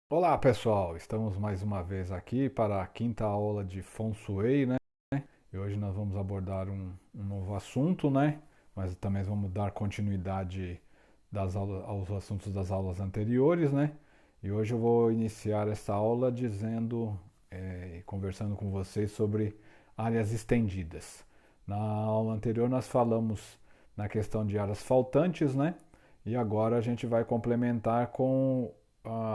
Olá pessoal, estamos mais uma vez aqui para a quinta aula de Feng Shui, né? E hoje nós vamos abordar um novo assunto, né? Mas também vamos dar continuidade aos assuntos das aulas anteriores, né? E hoje eu vou iniciar essa aula conversando com vocês sobre áreas estendidas. Na aula anterior nós falamos na questão de áreas faltantes, né? E agora a gente vai complementar com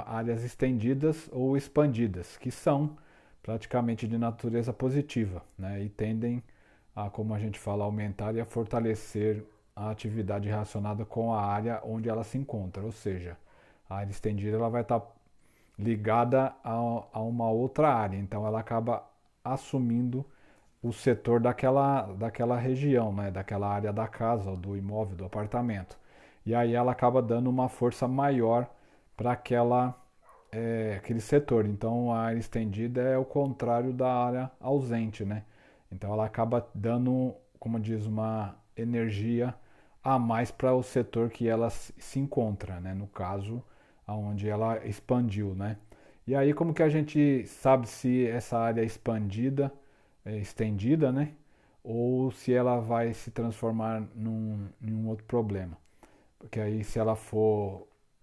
áreas estendidas ou expandidas, que são praticamente de natureza positiva, né? E tendem a, como a gente fala, aumentar e a fortalecer a atividade relacionada com a área onde ela se encontra, ou seja, a área estendida ela vai estar ligada a uma outra área, então ela acaba assumindo o setor daquela região, né? Daquela área da casa, do imóvel, do apartamento. E aí ela acaba dando uma força maior para aquele setor. Então a área estendida é o contrário da área ausente, né? Então ela acaba dando, como diz, uma energia a mais para o setor que ela se encontra, né? No caso, aonde ela expandiu, né? E aí como que a gente sabe se essa área é expandida, estendida, né? Ou se ela vai se transformar em um outro problema? Porque aí se ela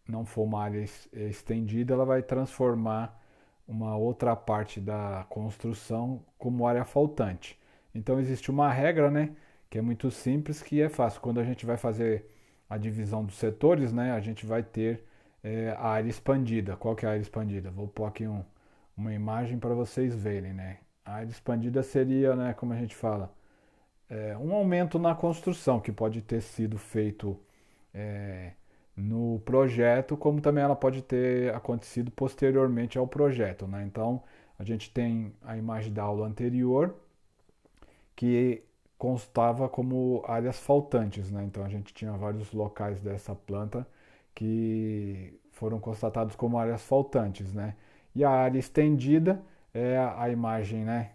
não for uma área estendida, ela vai transformar uma outra parte da construção como área faltante. Então existe uma regra, né, que é muito simples, que é fácil. Quando a gente vai fazer a divisão dos setores, né, a gente vai ter a área expandida. Qual que é a área expandida? Vou pôr aqui uma imagem para vocês verem, né? A área expandida seria, né, como a gente fala, um aumento na construção que pode ter sido feito é, no projeto, como também ela pode ter acontecido posteriormente ao projeto, né? Então, a gente tem a imagem da aula anterior, que constava como áreas faltantes, né? Então, a gente tinha vários locais dessa planta que foram constatados como áreas faltantes, né? E a área estendida é a imagem, né,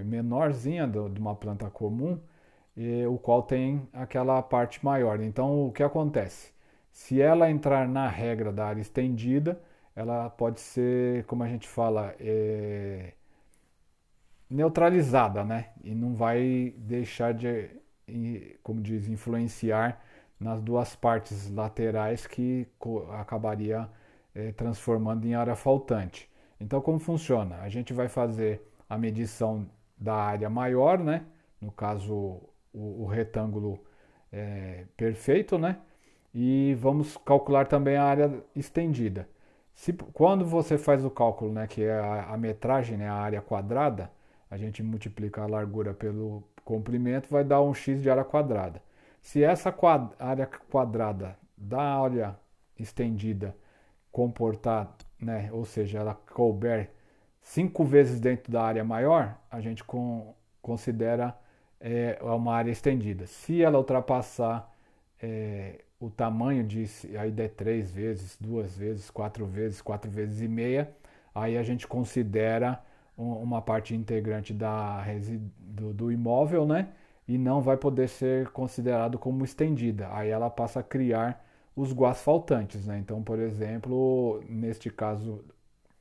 menorzinha de uma planta comum, o qual tem aquela parte maior. Então, o que acontece? Se ela entrar na regra da área estendida, ela pode ser, como a gente fala, neutralizada, né? E não vai deixar de, como diz, influenciar nas duas partes laterais que acabaria transformando em área faltante. Então, como funciona? A gente vai fazer a medição da área maior, né? No caso, o retângulo perfeito, né? E vamos calcular também a área estendida. Quando você faz o cálculo, né, que é a metragem, né, a área quadrada, a gente multiplica a largura pelo comprimento, vai dar um x de área quadrada. Se essa área quadrada da área estendida comportar, né, ou seja, ela couber 5 vezes dentro da área maior, a gente considera uma área estendida. Se ela ultrapassar o tamanho de aí der 3 vezes, 2 vezes, 4 vezes, 4 vezes e meia, aí a gente considera uma parte integrante do imóvel, né? E não vai poder ser considerado como estendida. Aí ela passa a criar os guás faltantes, né? Então, por exemplo, neste caso,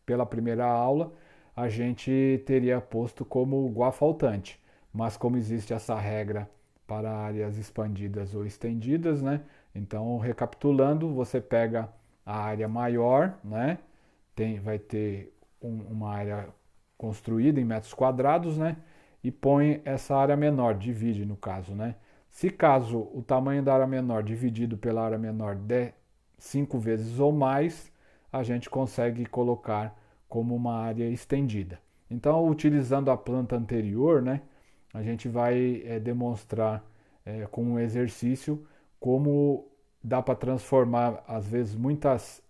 pela primeira aula, a gente teria posto como guá faltante. Mas como existe essa regra para áreas expandidas ou estendidas, né? Então, recapitulando, você pega a área maior, né? Vai ter uma área construída em metros quadrados, né? E põe essa área menor, divide no caso, né? Se caso o tamanho da área menor dividido pela área menor der 5 vezes ou mais, a gente consegue colocar como uma área estendida. Então, utilizando a planta anterior, né, a gente vai demonstrar com um exercício como dá para transformar, às vezes, muitas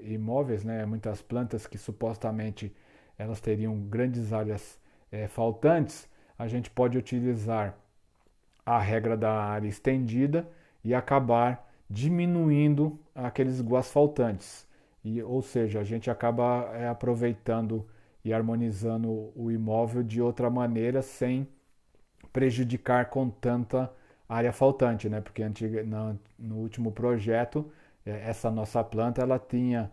imóveis, né, muitas plantas que supostamente elas teriam grandes áreas faltantes, a gente pode utilizar a regra da área estendida e acabar diminuindo aqueles guas faltantes. Ou seja, a gente acaba aproveitando e harmonizando o imóvel de outra maneira sem prejudicar com tanta área faltante, né? Porque no último projeto essa nossa planta ela tinha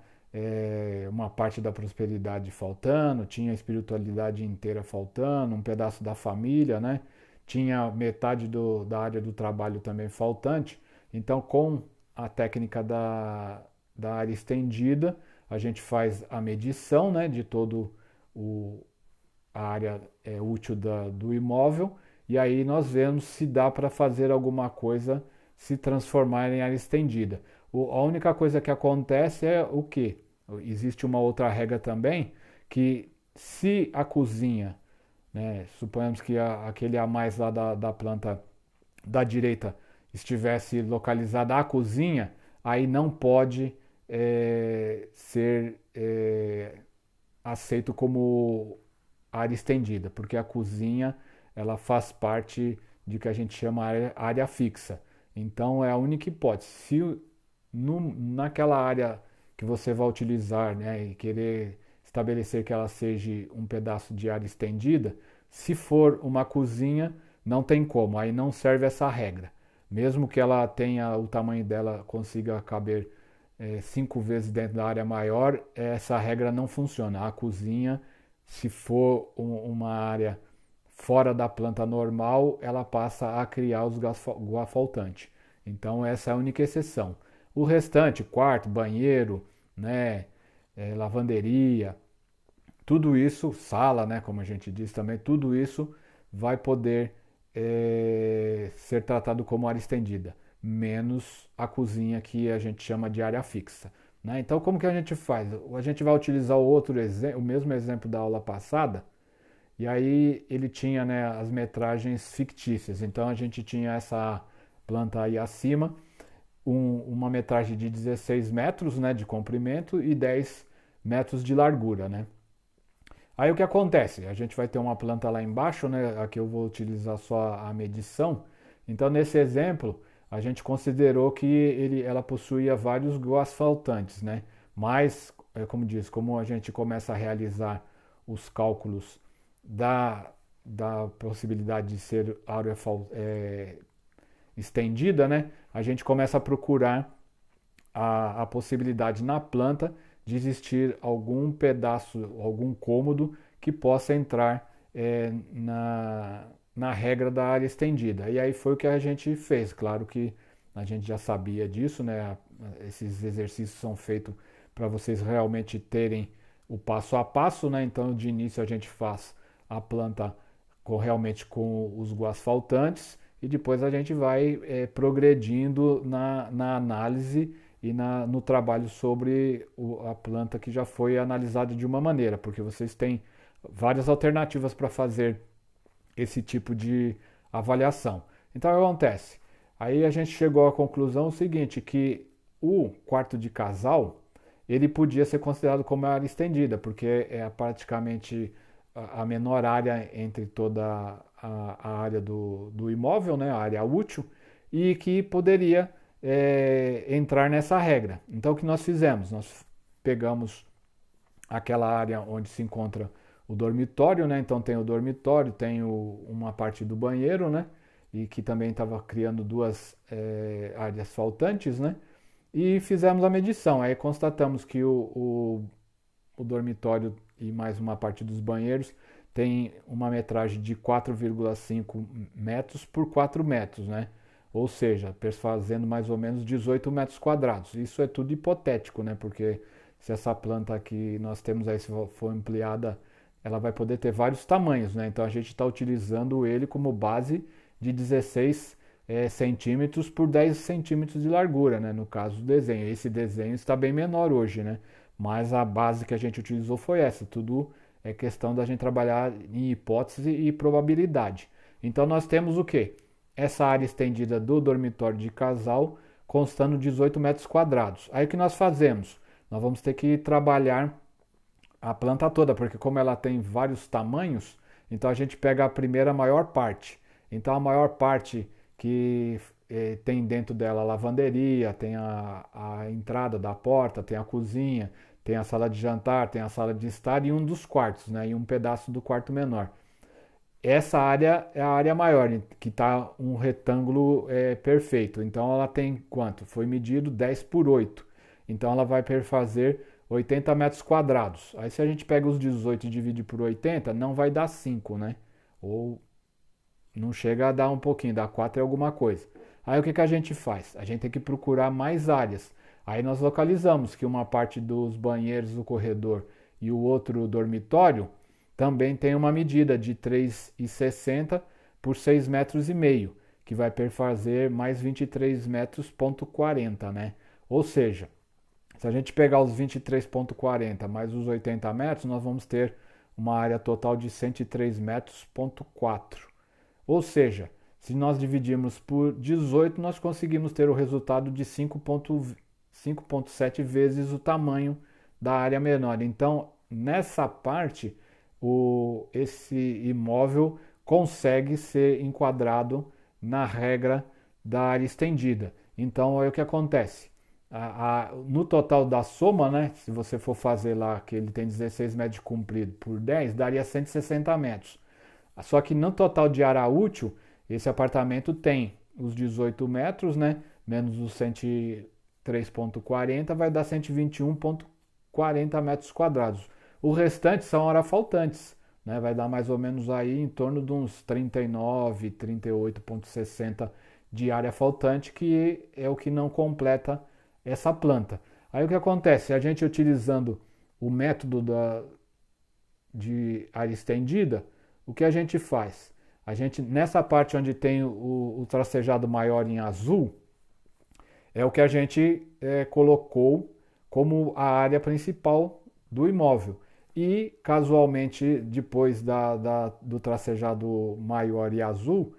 uma parte da prosperidade faltando, tinha a espiritualidade inteira faltando, um pedaço da família, né? Tinha metade da área do trabalho também faltante. Então, com a técnica da área estendida, a gente faz a medição, né, de todo o, a área útil do imóvel e aí nós vemos se dá para fazer alguma coisa se transformar em área estendida. A única coisa que acontece é o que? Existe uma outra regra também, que se a cozinha, né, suponhamos que aquele a mais lá da planta da direita estivesse localizada a cozinha, aí não pode ser aceito como área estendida, porque a cozinha ela faz parte de que a gente chama área fixa. Então é a única hipótese. Se naquela área que você vai utilizar, né, e querer estabelecer que ela seja um pedaço de área estendida, se for uma cozinha, não tem como, aí não serve essa regra. Mesmo que ela tenha o tamanho dela, consiga caber 5 vezes dentro da área maior, essa regra não funciona. A cozinha, se for uma área fora da planta normal, ela passa a criar os gás faltantes. Então essa é a única exceção. O restante, quarto, banheiro, né, lavanderia, tudo isso, sala, né, como a gente diz também, tudo isso vai poder ser tratado como área estendida, menos a cozinha que a gente chama de área fixa. Né? Então, como que a gente faz? A gente vai utilizar o mesmo exemplo da aula passada, e aí ele tinha, né, as metragens fictícias. Então, a gente tinha essa planta aí acima, uma metragem de 16 metros, né, de comprimento e 10 metros de largura. Né? Aí o que acontece? A gente vai ter uma planta lá embaixo, né? Aqui eu vou utilizar só a medição. Então, nesse exemplo, a gente considerou que ela possuía vários asfaltantes, né? Mas, como diz, como a gente começa a realizar os cálculos da, da possibilidade de ser área estendida, né? A gente começa a procurar a possibilidade na planta de existir algum pedaço, algum cômodo que possa entrar na regra da área estendida. E aí foi o que a gente fez. Claro que a gente já sabia disso, né? Esses exercícios são feitos para vocês realmente terem o passo a passo, né? Então, de início a gente faz a planta realmente com os asfaltantes e depois a gente vai progredindo na análise e no trabalho sobre a planta que já foi analisada de uma maneira, porque vocês têm várias alternativas para fazer esse tipo de avaliação. Então, o que acontece? Aí a gente chegou à conclusão seguinte, que o quarto de casal, ele podia ser considerado como área estendida, porque é praticamente a menor área entre toda a área do imóvel, né, a área útil, e que poderia entrar nessa regra. Então, o que nós fizemos? Nós pegamos aquela área onde se encontra o dormitório, né? Então tem o dormitório, tem uma parte do banheiro, né? E que também estava criando duas áreas faltantes, né? E fizemos a medição. Aí constatamos que o dormitório e mais uma parte dos banheiros tem uma metragem de 4,5 metros por 4 metros, né? Ou seja, fazendo mais ou menos 18 metros quadrados. Isso é tudo hipotético, né? Porque se essa planta que nós temos aí, se for ampliada, ela vai poder ter vários tamanhos, né? Então a gente está utilizando ele como base de 16 centímetros por 10 centímetros de largura, né? No caso do desenho. Esse desenho está bem menor hoje, né? Mas a base que a gente utilizou foi essa. Tudo é questão da gente trabalhar em hipótese e probabilidade. Então nós temos o quê? Essa área estendida do dormitório de casal constando 18 metros quadrados. Aí o que nós fazemos? Nós vamos ter que trabalhar a planta toda, porque como ela tem vários tamanhos, então a gente pega a primeira maior parte. Então a maior parte que tem dentro dela a lavanderia, tem a entrada da porta, tem a cozinha, tem a sala de jantar, tem a sala de estar e um dos quartos, né? E um pedaço do quarto menor. Essa área é a área maior, que está um retângulo perfeito. Então ela tem quanto? Foi medido 10 por 8. Então ela vai perfazer 80 metros quadrados. Aí se a gente pega os 18 e divide por 80, não vai dar 5, né? Ou não chega a dar um pouquinho, dá 4 e alguma coisa. Aí o que a gente faz? A gente tem que procurar mais áreas. Aí nós localizamos que uma parte dos banheiros do corredor e o outro dormitório também tem uma medida de 3,60 por 6,5 metros, que vai perfazer mais 23 metros, ponto 40, né? Ou seja, se a gente pegar os 23,40 mais os 80 metros, nós vamos ter uma área total de 103 metros, ponto 4. Ou seja, se nós dividirmos por 18, nós conseguimos ter o resultado de 5,7 vezes o tamanho da área menor. Então, nessa parte, esse imóvel consegue ser enquadrado na regra da área estendida. Então, é o que acontece. No total da soma, né, se você for fazer lá que ele tem 16 metros de comprido por 10, daria 160 metros. Só que no total de área útil, esse apartamento tem os 18 metros, né, menos os 103,40, vai dar 121,40 metros quadrados. O restante são áreas faltantes, né, vai dar mais ou menos aí em torno de uns 39, 38,60 de área faltante, que é o que não completa essa planta. Aí o que acontece? A gente utilizando o método de área estendida, o que a gente faz? A gente, nessa parte onde tem o tracejado maior em azul, é o que a gente colocou como a área principal do imóvel. E, casualmente, depois do tracejado maior e azul,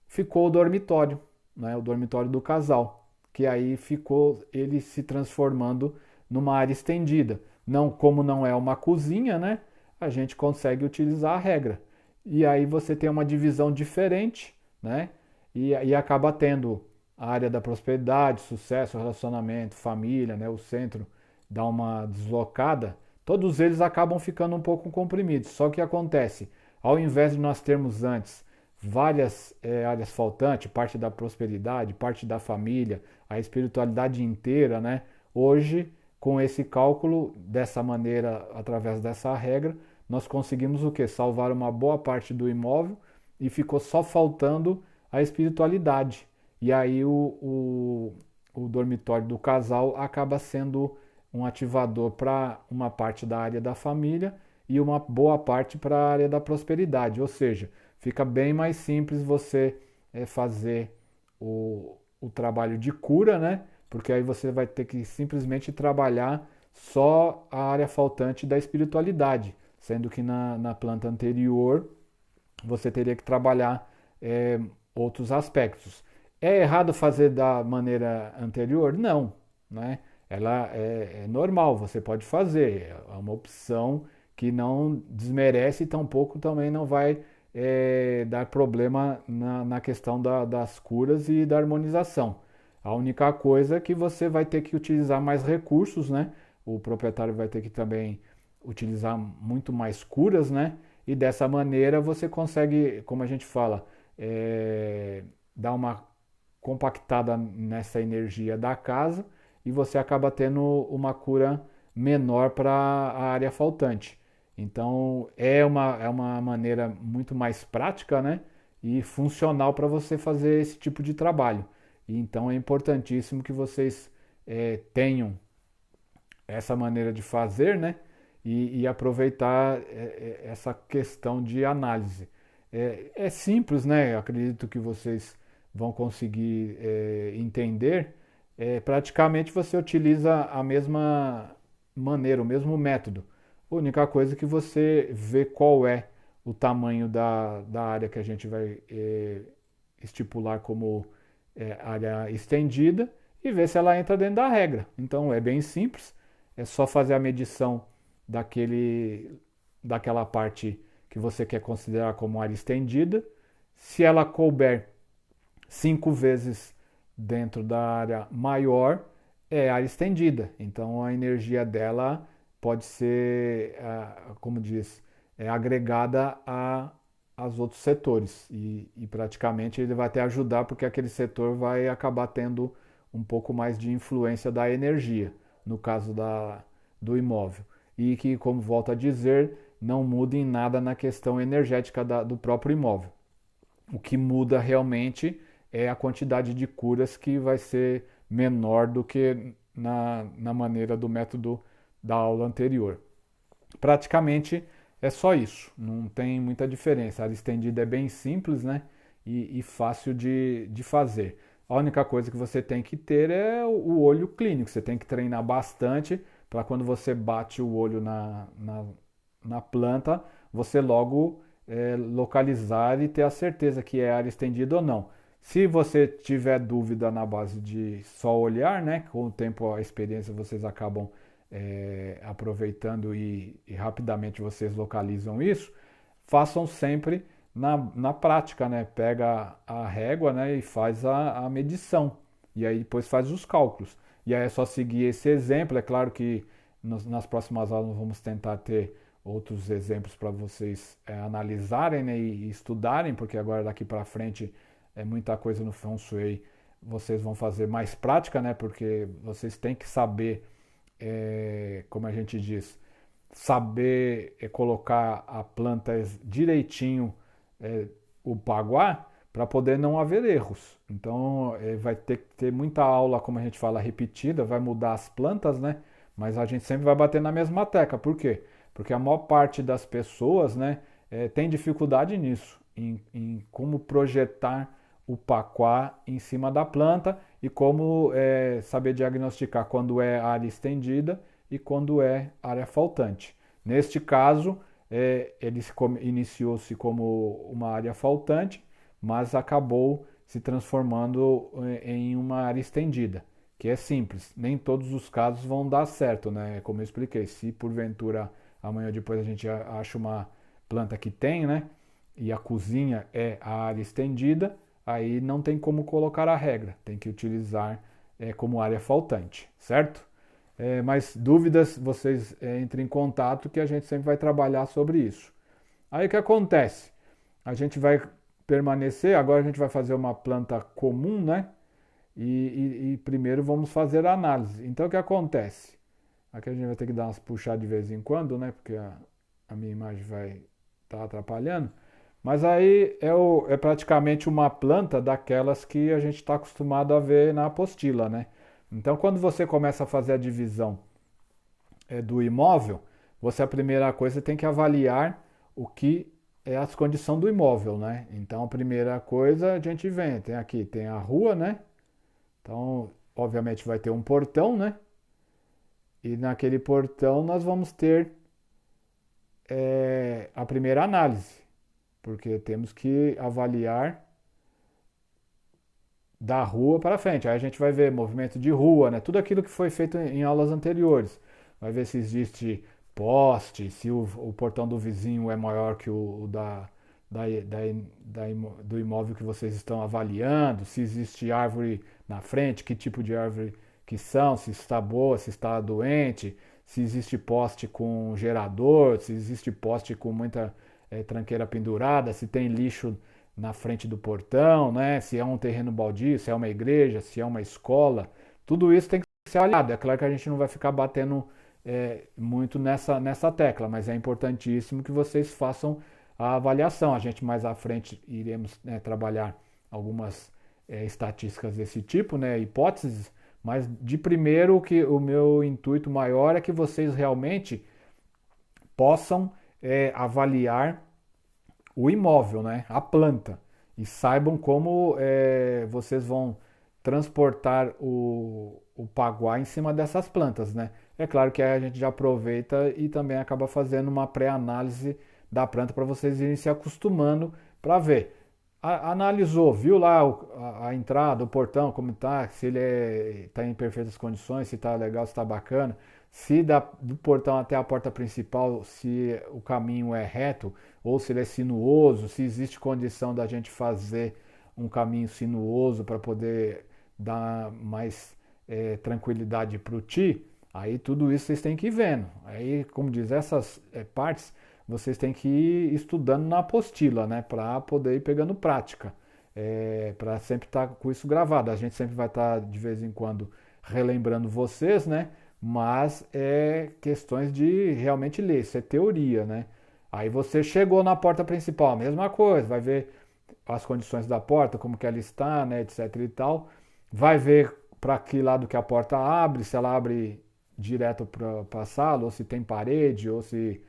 ficou o dormitório, né, o dormitório do casal, que aí ficou ele se transformando numa área estendida. Não, como não é uma cozinha, né, a gente consegue utilizar a regra. E aí você tem uma divisão diferente, né, e acaba tendo a área da prosperidade, sucesso, relacionamento, família, né, o centro dá uma deslocada, todos eles acabam ficando um pouco comprimidos. Só que acontece, ao invés de nós termos antes várias áreas faltantes, parte da prosperidade, parte da família, a espiritualidade inteira, né? Hoje, com esse cálculo, dessa maneira, através dessa regra, nós conseguimos o que? Salvar uma boa parte do imóvel e ficou só faltando a espiritualidade. E aí o dormitório do casal acaba sendo um ativador para uma parte da área da família e uma boa parte para a área da prosperidade. Ou seja, fica bem mais simples você fazer o trabalho de cura, né? Porque aí você vai ter que simplesmente trabalhar só a área faltante da espiritualidade, sendo que na planta anterior você teria que trabalhar outros aspectos. É errado fazer da maneira anterior? Não, né? Ela é normal, você pode fazer, é uma opção que não desmerece e tampouco também não vai dar problema na questão das curas e da harmonização. A única coisa é que você vai ter que utilizar mais recursos, né? O proprietário vai ter que também utilizar muito mais curas, né? E dessa maneira você consegue, como a gente fala, dar uma compactada nessa energia da casa e você acaba tendo uma cura menor para a área faltante. Então é uma maneira muito mais prática, né? E funcional para você fazer esse tipo de trabalho. E então é importantíssimo que vocês tenham essa maneira de fazer, né? E aproveitar essa questão de análise. É simples, né? Eu acredito que vocês vão conseguir entender. Praticamente você utiliza a mesma maneira, o mesmo método. A única coisa é que você vê qual é o tamanho da área que a gente vai estipular como área estendida e ver se ela entra dentro da regra. Então é bem simples, é só fazer a medição daquela parte que você quer considerar como área estendida. Se ela couber 5 vezes dentro da área maior, é área estendida. Então a energia dela pode ser, como diz, agregada aos outros setores. E praticamente ele vai até ajudar porque aquele setor vai acabar tendo um pouco mais de influência da energia. No caso do imóvel. E que, como volto a dizer, não muda em nada na questão energética do próprio imóvel. O que muda realmente é a quantidade de curas que vai ser menor do que na maneira do método da aula anterior. Praticamente é só isso, não tem muita diferença. A área estendida é bem simples, né? E fácil de fazer. A única coisa que você tem que ter é o olho clínico. Você tem que treinar bastante para quando você bate o olho na planta, você logo localizar e ter a certeza que é área estendida ou não. Se você tiver dúvida na base de só olhar, né? Com o tempo, a experiência, vocês acabam aproveitando e rapidamente vocês localizam isso, façam sempre na prática, né? Pega a régua, né? E faz a medição. E aí depois faz os cálculos. E aí é só seguir esse exemplo. É claro que nas próximas aulas vamos tentar ter outros exemplos para vocês analisarem, né? E estudarem, porque agora daqui para frente é muita coisa no Feng Shui. Vocês vão fazer mais prática, né? Porque vocês têm que saber, como a gente diz, saber colocar a planta direitinho, o paguá, para poder não haver erros. Então vai ter que ter muita aula, como a gente fala, repetida, vai mudar as plantas, né? Mas a gente sempre vai bater na mesma tecla. Por quê? Porque a maior parte das pessoas, né, tem dificuldade nisso, em como projetar o paquá em cima da planta e como saber diagnosticar quando é área estendida e quando é área faltante. Neste caso, ele iniciou-se como uma área faltante, mas acabou se transformando em uma área estendida, que é simples. Nem todos os casos vão dar certo, né? Como eu expliquei, se porventura amanhã ou depois a gente acha uma planta que tem, né? E a cozinha é a área estendida, aí não tem como colocar a regra, tem que utilizar como área faltante, certo? Mais dúvidas, vocês entrem em contato que a gente sempre vai trabalhar sobre isso. Aí o que acontece? A gente vai permanecer, agora a gente vai fazer uma planta comum, né? E primeiro vamos fazer a análise. Então o que acontece? Aqui a gente vai ter que dar umas puxadas de vez em quando, né? Porque a minha imagem vai estar atrapalhando. Mas aí é praticamente uma planta daquelas que a gente está acostumado a ver na apostila, né? Então, quando você começa a fazer a divisão do imóvel, você a primeira coisa tem que avaliar o que é as condições do imóvel, né? Então, a primeira coisa a gente vem, tem a rua, né? Então, obviamente vai ter um portão, né? E naquele portão nós vamos ter a primeira análise, porque temos que avaliar da rua para frente. Aí a gente vai ver movimento de rua, né? Tudo aquilo que foi feito em aulas anteriores. Vai ver se existe poste, se o portão do vizinho é maior que o do imóvel que vocês estão avaliando, se existe árvore na frente, que tipo de árvore que são, se está boa, se está doente, se existe poste com gerador, se existe poste com muita tranqueira pendurada, se tem lixo na frente do portão, né? Se é um terreno baldio, se é uma igreja, se é uma escola, tudo isso tem que ser avaliado. É claro que a gente não vai ficar batendo muito nessa tecla, mas é importantíssimo que vocês façam a avaliação. A gente mais à frente iremos trabalhar algumas estatísticas desse tipo, né? Hipóteses, mas de primeiro que o meu intuito maior é que vocês realmente possam avaliar o imóvel, né? A planta, e saibam como vocês vão transportar o paguá em cima dessas plantas, né? É claro que aí a gente já aproveita e também acaba fazendo uma pré-análise da planta para vocês irem se acostumando para ver. Analisou, viu lá a entrada, o portão, como está, se ele está em perfeitas condições, se está legal, se está bacana, se do portão até a porta principal, se o caminho é reto ou se ele é sinuoso, se existe condição da gente fazer um caminho sinuoso para poder dar mais tranquilidade para o ti, aí tudo isso vocês têm que ir vendo. Aí, como diz, essas partes vocês têm que ir estudando na apostila, né, para poder ir pegando prática, para sempre estar com isso gravado. A gente sempre vai estar de vez em quando relembrando vocês, né, mas é questões de realmente ler, isso é teoria, né? Aí você chegou na porta principal, mesma coisa, vai ver as condições da porta, como que ela está, né, etc e tal. Vai ver para que lado que a porta abre, se ela abre direto para a sala, ou se tem parede, ou se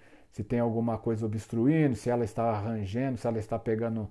tem alguma coisa obstruindo, se ela está arranjando, se ela está pegando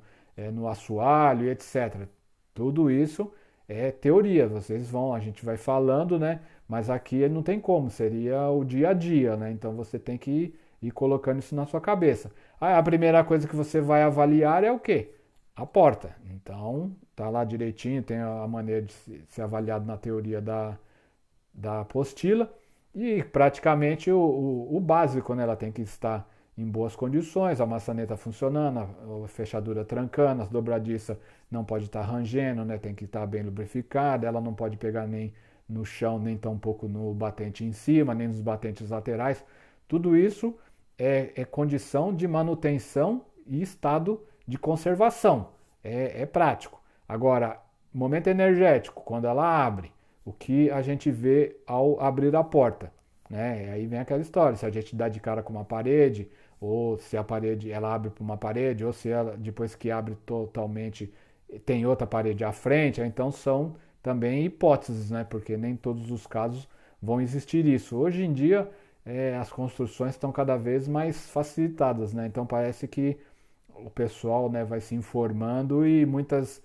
no assoalho, etc. Tudo isso é teoria, a gente vai falando, né? Mas aqui não tem como, seria o dia a dia, né? Então você tem que ir colocando isso na sua cabeça. Aí a primeira coisa que você vai avaliar é o quê? A porta. Então, tá lá direitinho, tem a maneira de ser avaliado na teoria da apostila. E praticamente o básico, né? Ela tem que estar em boas condições, a maçaneta funcionando, a fechadura trancando, as dobradiças não pode estar rangendo, né? Tem que estar bem lubrificada, ela não pode pegar nem no chão, nem tampouco no batente em cima, nem nos batentes laterais. Tudo isso é condição de manutenção e estado de conservação. É prático. Agora, momento energético, quando ela abre, o que a gente vê ao abrir a porta, né? Aí vem aquela história, se a gente dá de cara com uma parede, ou se a parede ela abre para uma parede, ou se ela depois que abre totalmente tem outra parede à frente, então são também hipóteses, né? Porque nem todos os casos vão existir isso. Hoje em dia as construções estão cada vez mais facilitadas, né? Então parece que o pessoal, né, vai se informando e muitos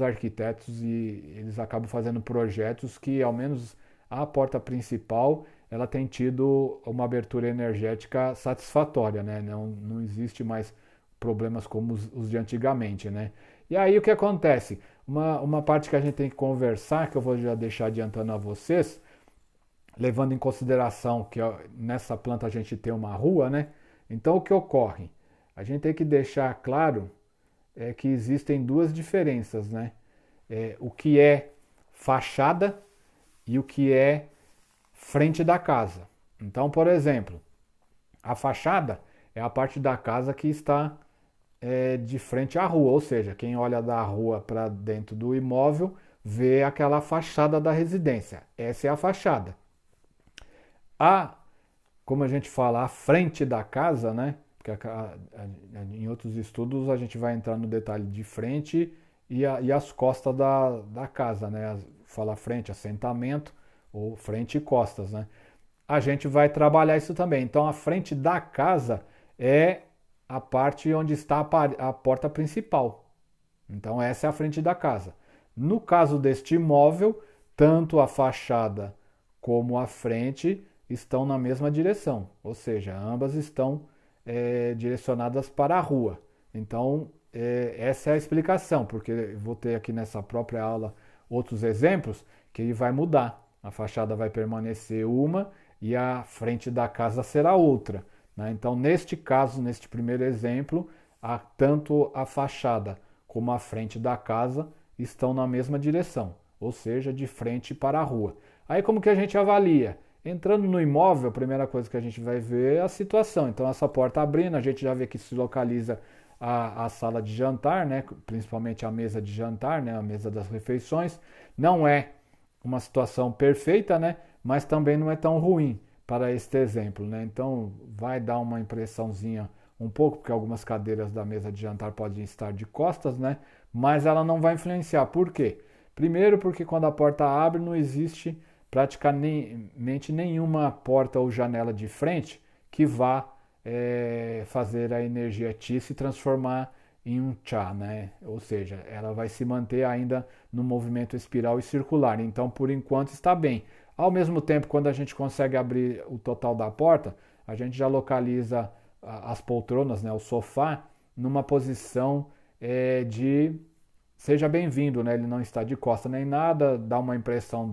arquitetos e eles acabam fazendo projetos que, ao menos a porta principal, ela tem tido uma abertura energética satisfatória, né? Não existe mais problemas como os de antigamente, né? E aí o que acontece? Uma parte que a gente tem que conversar, que eu vou já deixar adiantando a vocês, levando em consideração que nessa planta a gente tem uma rua, né? Então o que ocorre? A gente tem que deixar claro que existem duas diferenças, né? O que é fachada e o que é frente da casa. Então, por exemplo, a fachada é a parte da casa que está de frente à rua, ou seja, quem olha da rua para dentro do imóvel vê aquela fachada da residência. Essa é a fachada. A, como a gente fala, a frente da casa, né? Porque em outros estudos a gente vai entrar no detalhe de frente e as costas da casa, né? Fala frente, assentamento, ou frente e costas, né? A gente vai trabalhar isso também. Então a frente da casa é a parte onde está a porta principal. Então essa é a frente da casa. No caso deste imóvel, tanto a fachada como a frente estão na mesma direção, ou seja, ambas estão direcionadas para a rua. Então, essa é a explicação, porque vou ter aqui nessa própria aula outros exemplos que ele vai mudar. A fachada vai permanecer uma e a frente da casa será outra, né? Então, neste caso, neste primeiro exemplo, tanto a fachada como a frente da casa estão na mesma direção, ou seja, de frente para a rua. Aí como que a gente avalia? Entrando no imóvel, a primeira coisa que a gente vai ver é a situação. Então essa porta abrindo, a gente já vê que se localiza a sala de jantar, né? Principalmente a mesa de jantar, né? A mesa das refeições. Não é uma situação perfeita, né? Mas também não é tão ruim para este exemplo, né? Então vai dar uma impressãozinha um pouco, porque algumas cadeiras da mesa de jantar podem estar de costas, né? Mas ela não vai influenciar. Por quê? Primeiro porque quando a porta abre não existe praticamente nenhuma porta ou janela de frente que vá fazer a energia Ti se transformar em um Cha, né? Ou seja, ela vai se manter ainda no movimento espiral e circular. Então, por enquanto, está bem. Ao mesmo tempo, quando a gente consegue abrir o total da porta, a gente já localiza as poltronas, né, o sofá, numa posição de seja bem-vindo, né? Ele não está de costa nem nada, dá uma impressão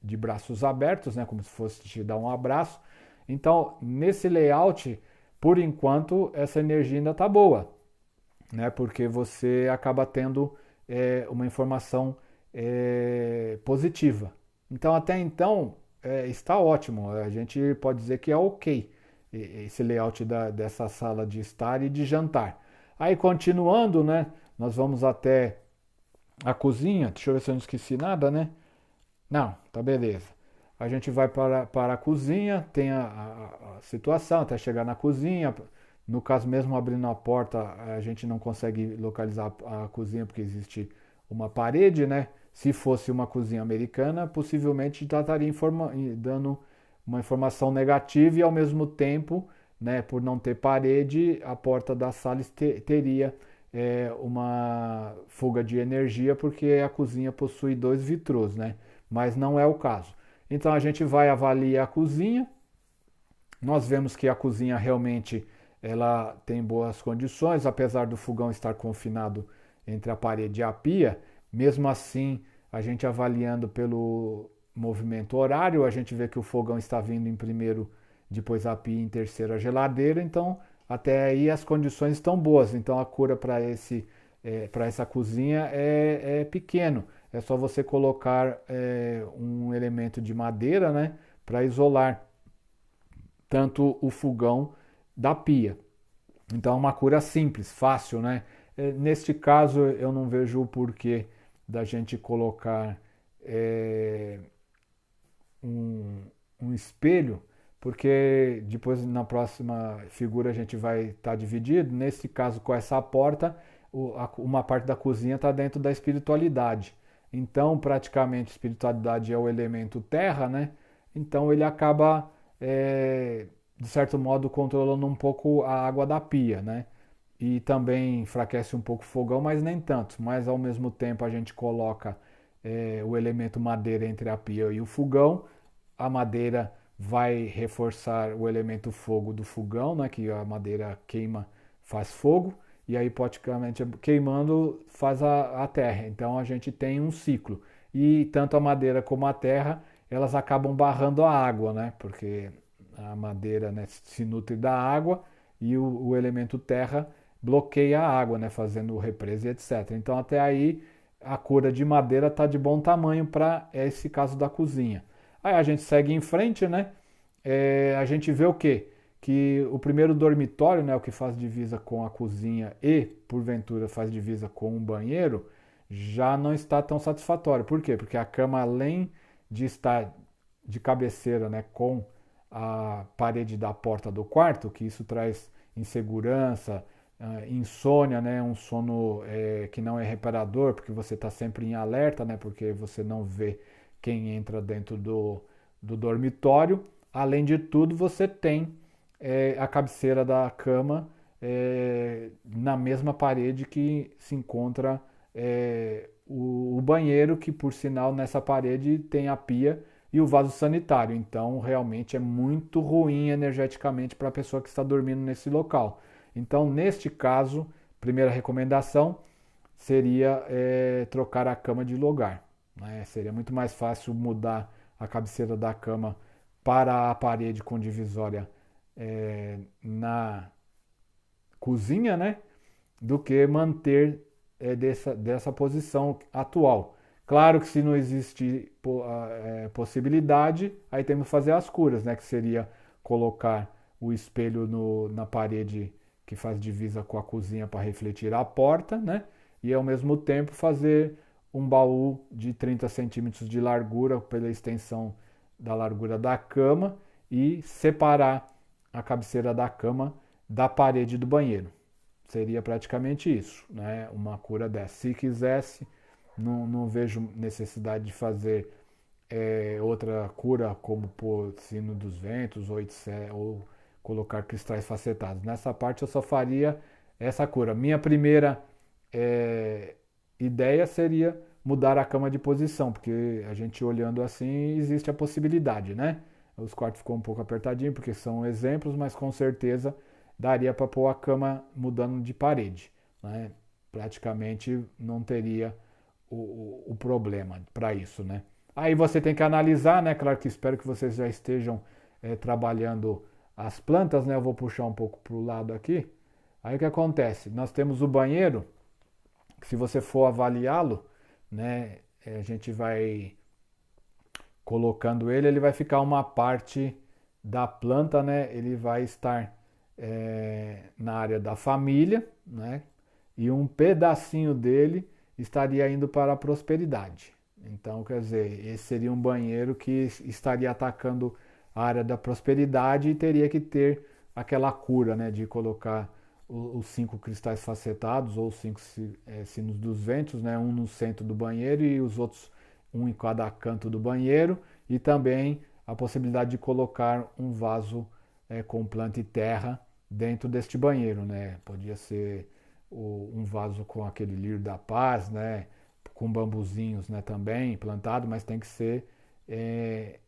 de braços abertos, né? Como se fosse te dar um abraço. Então, nesse layout, por enquanto, essa energia ainda está boa, né? Porque você acaba tendo uma informação positiva. Então, até então, está ótimo. A gente pode dizer que é ok esse layout dessa sala de estar e de jantar. Aí, continuando, né? Nós vamos até a cozinha. Deixa eu ver se eu não esqueci nada, né? Não, tá beleza. a gente vai para a cozinha, tem a situação até chegar na cozinha. No caso mesmo, abrindo a porta, a gente não consegue localizar a cozinha porque existe uma parede, né? Se fosse uma cozinha americana, possivelmente já estaria dando uma informação negativa e ao mesmo tempo, né, por não ter parede, a porta da sala teria uma fuga de energia porque a cozinha possui dois vitrôs, né? Mas não é o caso. Então a gente vai avaliar a cozinha. Nós vemos que a cozinha realmente ela tem boas condições, apesar do fogão estar confinado entre a parede e a pia. Mesmo assim, a gente avaliando pelo movimento horário, a gente vê que o fogão está vindo em primeiro, depois a pia em terceiro a geladeira. Então, até aí as condições estão boas. Então, a cura para essa cozinha é pequeno. É só você colocar um elemento de madeira, né, para isolar tanto o fogão da pia. Então é uma cura simples, fácil, né? Neste caso eu não vejo o porquê da gente colocar é, um, um espelho, porque depois na próxima figura a gente vai estar dividido. Nesse caso, com essa porta, uma parte da cozinha está dentro da espiritualidade. Então, praticamente, espiritualidade é o elemento terra, né? Então, ele acaba, de certo modo, controlando um pouco a água da pia, né? E também enfraquece um pouco o fogão, mas nem tanto. Mas, ao mesmo tempo, a gente coloca o elemento madeira entre a pia e o fogão. A madeira vai reforçar o elemento fogo do fogão, né? Que a madeira queima, faz fogo e aí praticamente queimando faz a terra. Então a gente tem um ciclo. E tanto a madeira como a terra, elas acabam barrando a água, né? Porque a madeira, né, se nutre da água e o elemento terra bloqueia a água, né? Fazendo represa e etc. Então até aí a cura de madeira está de bom tamanho para esse caso da cozinha. Aí a gente segue em frente, né? A gente vê o quê? Que o primeiro dormitório, né, o que faz divisa com a cozinha e, porventura, faz divisa com um banheiro, já não está tão satisfatório. Por quê? Porque a cama, além de estar de cabeceira, né, com a parede da porta do quarto, que isso traz insegurança, insônia, né, um sono que não é reparador, porque você está sempre em alerta, né, porque você não vê quem entra dentro do dormitório. Além de tudo, você tem a cabeceira da cama na mesma parede que se encontra o banheiro, que por sinal nessa parede tem a pia e o vaso sanitário. Então realmente é muito ruim energeticamente para a pessoa que está dormindo nesse local. Então, neste caso, primeira recomendação seria trocar a cama de lugar, né? Seria muito mais fácil mudar a cabeceira da cama para a parede com divisória na cozinha, né? Do que manter dessa posição atual. Claro que se não existe possibilidade, aí temos que fazer as curas, né? Que seria colocar o espelho na parede que faz divisa com a cozinha para refletir a porta, né? E ao mesmo tempo fazer um baú de 30 centímetros de largura pela extensão da largura da cama e separar a cabeceira da cama da parede do banheiro. Seria praticamente isso, né? Uma cura dessa. Se quisesse, não vejo necessidade de fazer outra cura, como pôr sino dos ventos ou colocar cristais facetados. Nessa parte eu só faria essa cura. Minha primeira ideia seria mudar a cama de posição, porque a gente olhando assim existe a possibilidade, né? Os quartos ficou um pouco apertadinho porque são exemplos, mas com certeza daria para pôr a cama mudando de parede, né? Praticamente não teria o problema para isso, né? Aí você tem que analisar, né? Claro que espero que vocês já estejam trabalhando as plantas, né? Eu vou puxar um pouco para o lado aqui. Aí o que acontece? Nós temos o banheiro, que se você for avaliá-lo, né? A gente vai colocando ele vai ficar uma parte da planta, né? Ele vai estar na área da família, né? E um pedacinho dele estaria indo para a prosperidade, Então, quer dizer, esse seria um banheiro que estaria atacando a área da prosperidade e teria que ter aquela cura, né, de colocar os 5 cristais facetados ou os 5 sinos dos ventos, né, um no centro do banheiro e os outros um em cada canto do banheiro, e também a possibilidade de colocar um vaso com planta e terra dentro deste banheiro, né? Podia ser um vaso com aquele lírio da paz, né? Com bambuzinhos, né, também plantado, mas tem que ser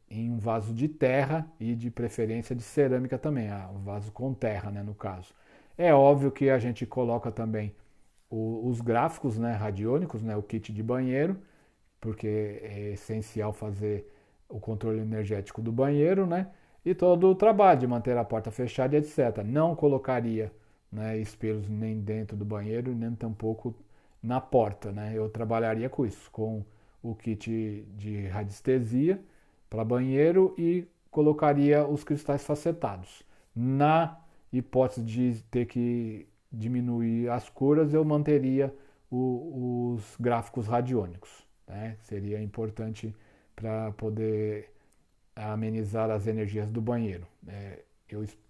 em um vaso de terra e de preferência de cerâmica também, um vaso com terra, né, no caso. É óbvio que a gente coloca também os gráficos, né, radiônicos, né, o kit de banheiro, porque é essencial fazer o controle energético do banheiro, né, e todo o trabalho de manter a porta fechada, etc. Não colocaria, né, espelhos nem dentro do banheiro, nem tampouco na porta, né? Eu trabalharia com isso, com o kit de radiestesia para banheiro e colocaria os cristais facetados. Na hipótese de ter que diminuir as curas, eu manteria os gráficos radiônicos, né? Seria importante para poder amenizar as energias do banheiro.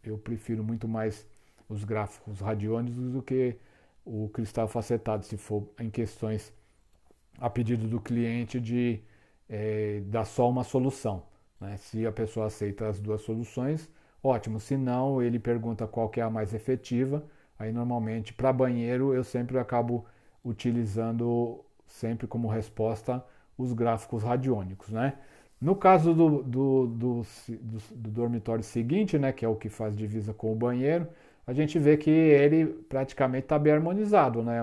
Eu prefiro muito mais os gráficos radiônicos do que o cristal facetado, se for em questões a pedido do cliente de dar só uma solução. Né? Se a pessoa aceita as duas soluções, ótimo. Se não, ele pergunta qual que é a mais efetiva. Aí normalmente para banheiro eu sempre acabo utilizando sempre como resposta os gráficos radiônicos, né? No caso do dormitório seguinte, né, que é o que faz divisa com o banheiro, a gente vê que ele praticamente está bem harmonizado, né?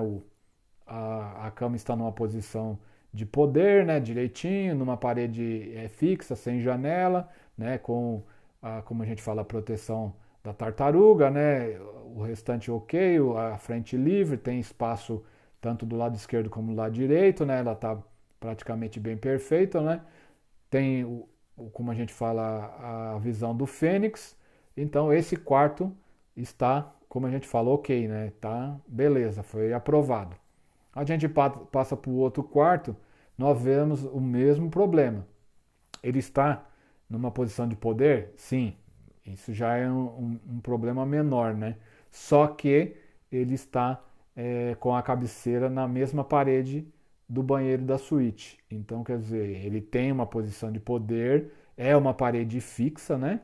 A cama está numa posição de poder, né, direitinho, numa parede fixa, sem janela, né, como a gente fala, a proteção da tartaruga, né, o restante ok, a frente livre, tem espaço tanto do lado esquerdo como do lado direito, né, ela está praticamente bem perfeita, né, tem, como a gente fala, a visão do Fênix. Então esse quarto está, como a gente falou, ok, né? Tá, beleza, foi aprovado. A gente passa para o outro quarto, nós vemos o mesmo problema. Ele está numa posição de poder? Sim, isso já é um problema menor, né? Só que ele está com a cabeceira na mesma parede do banheiro da suíte. Então, quer dizer, ele tem uma posição de poder, é uma parede fixa, né?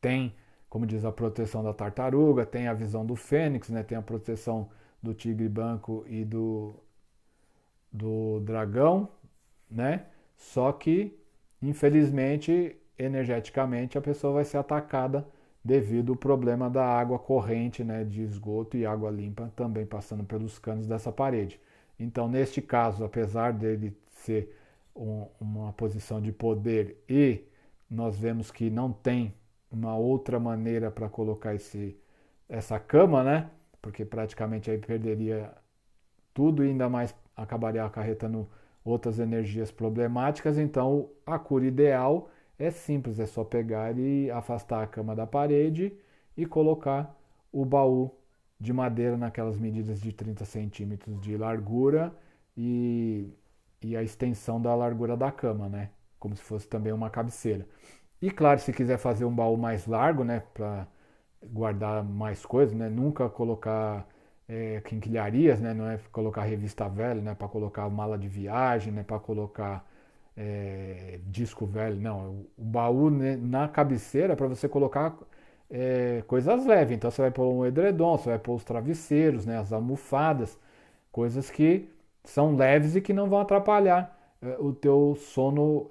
Tem, como diz, a proteção da tartaruga, tem a visão do fênix, né? Tem a proteção do tigre branco e do dragão, né? Só que, infelizmente, energeticamente, a pessoa vai ser atacada devido ao problema da água corrente, né, de esgoto e água limpa também passando pelos canos dessa parede. Então, neste caso, apesar dele ser uma posição de poder e nós vemos que não tem uma outra maneira para colocar essa cama, né? Porque praticamente aí perderia tudo e ainda mais acabaria acarretando outras energias problemáticas. Então, a cura ideal é simples, é só pegar e afastar a cama da parede e colocar o baú de madeira naquelas medidas de 30 centímetros de largura e, e a extensão da largura da cama, né? Como se fosse também uma cabeceira. E claro, se quiser fazer um baú mais largo, né, para guardar mais coisas, né? Nunca colocar quinquilharias, né? Não é colocar revista velha, né? Para colocar mala de viagem, né? Para colocar disco velho, não. O baú, né, na cabeceira para você colocar coisas leves. Então você vai pôr um edredom, você vai pôr os travesseiros, né? As almofadas, coisas que são leves e que não vão atrapalhar o teu sono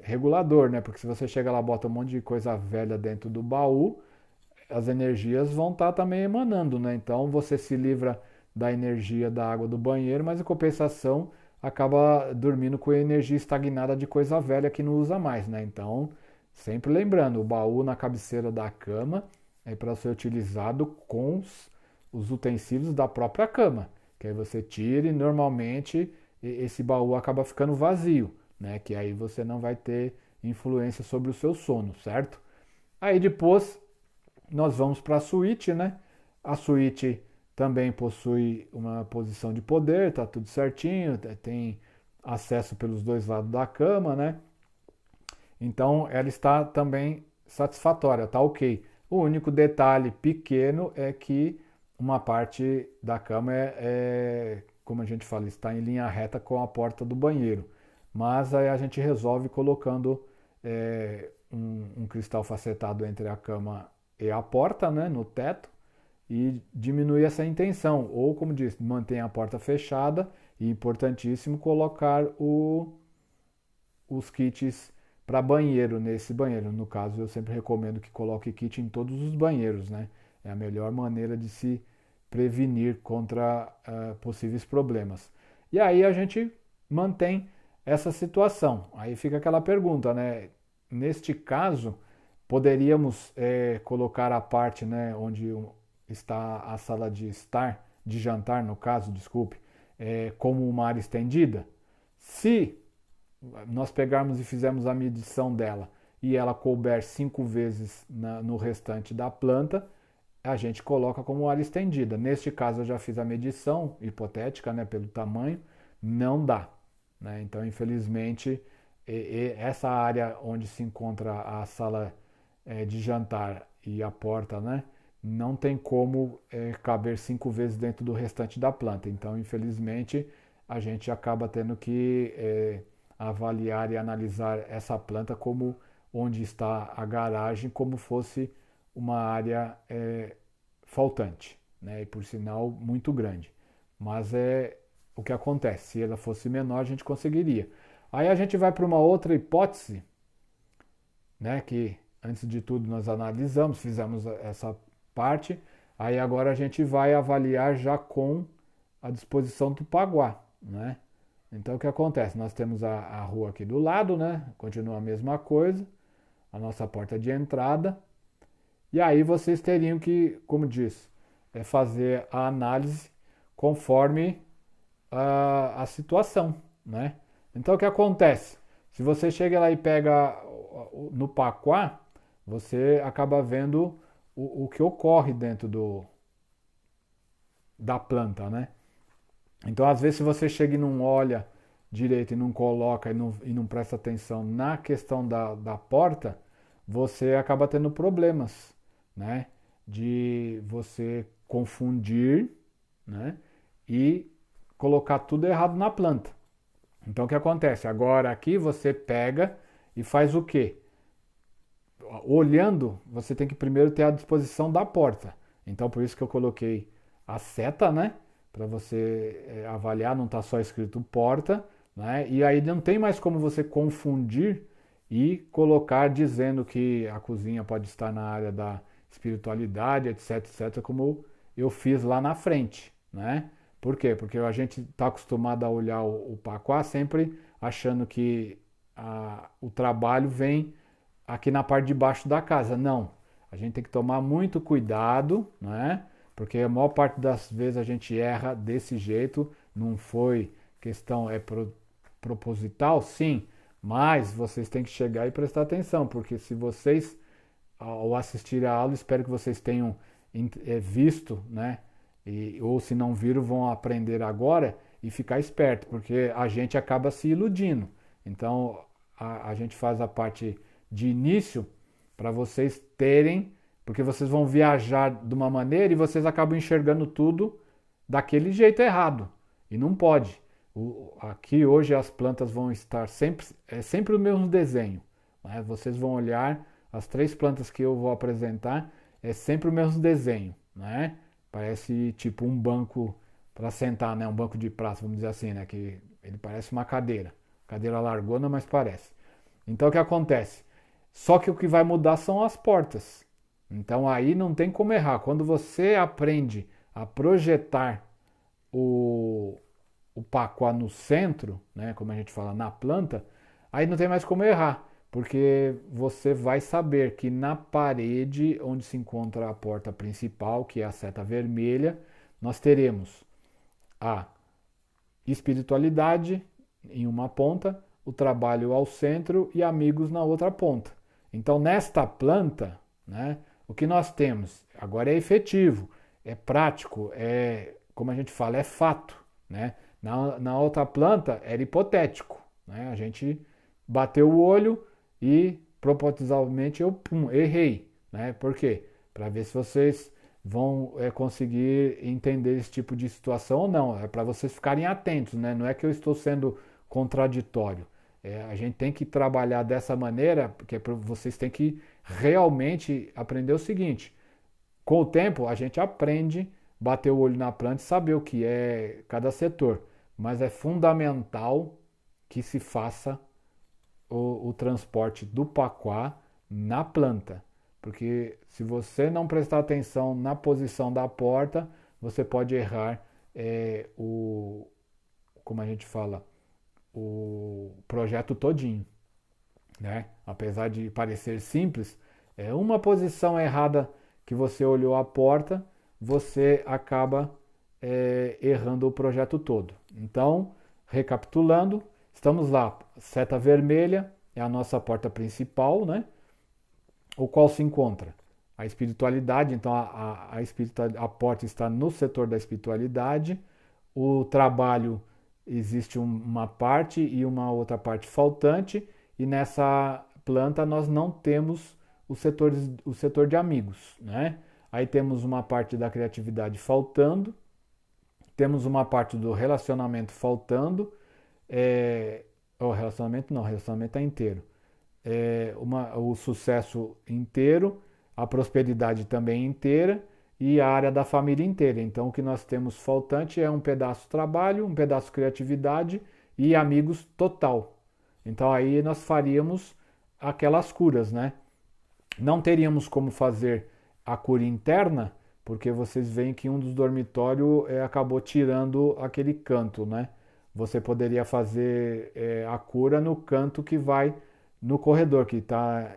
regulador, né? Porque se você chega lá e bota um monte de coisa velha dentro do baú, as energias vão estar também emanando, né? Então você se livra da energia da água do banheiro, mas em compensação acaba dormindo com a energia estagnada de coisa velha que não usa mais, né? Então, sempre lembrando, o baú na cabeceira da cama é para ser utilizado com os utensílios da própria cama, que aí você tira e normalmente esse baú acaba ficando vazio, né? Que aí você não vai ter influência sobre o seu sono, certo? Aí depois nós vamos para a suíte, né? A suíte também possui uma posição de poder, tá tudo certinho, tem acesso pelos dois lados da cama, né? Então ela está também satisfatória, tá ok. O único detalhe pequeno é que uma parte da cama como a gente fala, está em linha reta com a porta do banheiro. Mas aí a gente resolve colocando um cristal facetado entre a cama e a porta, né, no teto, e diminui essa intenção. Ou, como disse, mantém a porta fechada e, importantíssimo, colocar os kits para banheiro nesse banheiro. No caso, eu sempre recomendo que coloque kit em todos os banheiros, né? É a melhor maneira de se prevenir contra possíveis problemas. E aí a gente mantém essa situação. Aí fica aquela pergunta, né? Neste caso, poderíamos colocar a parte, né, onde está a sala de estar, de jantar, no caso, desculpe, como uma área estendida? Se nós pegarmos e fizermos a medição dela e ela couber 5 vezes no restante da planta, a gente coloca como área estendida. Neste caso, eu já fiz a medição hipotética, né, pelo tamanho, não dá. Né? Então, infelizmente, essa área onde se encontra a sala de jantar e a porta, né, não tem como caber 5 vezes dentro do restante da planta. Então, infelizmente, a gente acaba tendo que avaliar e analisar essa planta como onde está a garagem, como fosse uma área faltante, né? E por sinal muito grande. Mas é o que acontece. Se ela fosse menor, a gente conseguiria. Aí a gente vai para uma outra hipótese, né? Que antes de tudo nós analisamos, fizemos essa parte. Aí agora a gente vai avaliar já com a disposição do Paguá, né? Então o que acontece? Nós temos a rua aqui do lado, né? Continua a mesma coisa, a nossa porta de entrada. E aí vocês teriam que, como diz, fazer a análise conforme a situação, né? Então o que acontece? Se você chega lá e pega no Paquá, você acaba vendo o que ocorre dentro da planta, né? Então, às vezes, se você chega e não olha direito e não coloca e não presta atenção na questão da porta, você acaba tendo problemas, né? De você confundir, né? E colocar tudo errado na planta. Então, o que acontece? Agora aqui você pega e faz o quê? Olhando, você tem que primeiro ter a disposição da porta. Então, por isso que eu coloquei a seta, né? Para você avaliar, não está só escrito porta, né? E aí não tem mais como você confundir e colocar dizendo que a cozinha pode estar na área da espiritualidade, etc, etc, como eu fiz lá na frente, né? Por quê? Porque a gente está acostumado a olhar o Paquá sempre achando que o trabalho vem aqui na parte de baixo da casa. Não, a gente tem que tomar muito cuidado, né? Porque a maior parte das vezes a gente erra desse jeito, não foi questão proposital, sim, mas vocês têm que chegar e prestar atenção, porque se vocês, ao assistir a aula, espero que vocês tenham visto, né? Ou se não viram, vão aprender agora e ficar esperto, porque a gente acaba se iludindo. Então, a gente faz a parte de início para vocês terem, porque vocês vão viajar de uma maneira e vocês acabam enxergando tudo daquele jeito errado. E não pode. Aqui hoje as plantas vão estar sempre o mesmo desenho. Né? Vocês vão olhar as 3 plantas que eu vou apresentar, é sempre o mesmo desenho. Né? Parece tipo um banco para sentar, né? Um banco de praça, vamos dizer assim, né? Que ele parece uma cadeira. Cadeira largona, mas parece. Então o que acontece? Só que o que vai mudar são as portas. Então aí não tem como errar. Quando você aprende a projetar o Paquá no centro, né, como a gente fala, na planta, aí não tem mais como errar. Porque você vai saber que na parede onde se encontra a porta principal, que é a seta vermelha, nós teremos a espiritualidade em uma ponta, o trabalho ao centro e amigos na outra ponta. Então, nesta planta, né, o que nós temos agora é efetivo, é prático, como a gente fala, é fato. Né? Na outra planta era hipotético, né? A gente bateu o olho e propositalmente eu errei, né? Por quê? Para ver se vocês vão conseguir entender esse tipo de situação ou não. É para vocês ficarem atentos, né? Não é que eu estou sendo contraditório. A gente tem que trabalhar dessa maneira, porque vocês têm que realmente aprender o seguinte: com o tempo a gente aprende, bater o olho na planta e saber o que é cada setor, mas é fundamental que se faça o transporte do paquá na planta. Porque se você não prestar atenção na posição da porta, você pode errar como a gente fala, o projeto todinho, né? Apesar de parecer simples, é uma posição errada que você olhou a porta, você acaba errando o projeto todo. Então, recapitulando, estamos lá, seta vermelha é a nossa porta principal, né? O qual se encontra a espiritualidade, então a porta está no setor da espiritualidade, o trabalho existe uma parte e uma outra parte faltante, e nessa planta nós não temos o setor de amigos, né? Aí temos uma parte da criatividade faltando, temos uma parte do relacionamento faltando, o relacionamento não, o relacionamento é inteiro. O sucesso inteiro, a prosperidade também inteira e a área da família inteira. Então, o que nós temos faltante é um pedaço trabalho, um pedaço criatividade e amigos total. Então, aí nós faríamos aquelas curas, né? Não teríamos como fazer a cura interna, porque vocês veem que um dos dormitórios acabou tirando aquele canto, né? Você poderia fazer a cura no canto que vai no corredor, que está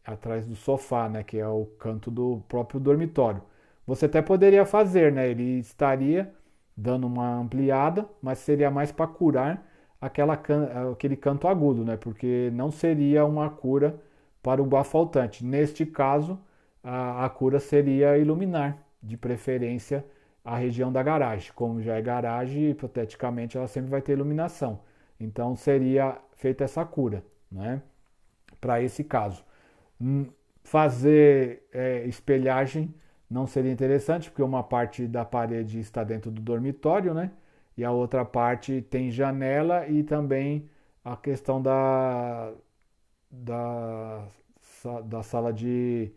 atrás do sofá, né? Que é o canto do próprio dormitório. Você até poderia fazer, né? Ele estaria dando uma ampliada, mas seria mais para curar aquele canto agudo, né? Porque não seria uma cura para o faltante. Neste caso, a cura seria iluminar, de preferência, a região da garagem. Como já é garagem, hipoteticamente ela sempre vai ter iluminação. Então seria feita essa cura, né? Para esse caso. Fazer espelhagem não seria interessante, porque uma parte da parede está dentro do dormitório, né? E a outra parte tem janela e também a questão da, da sala de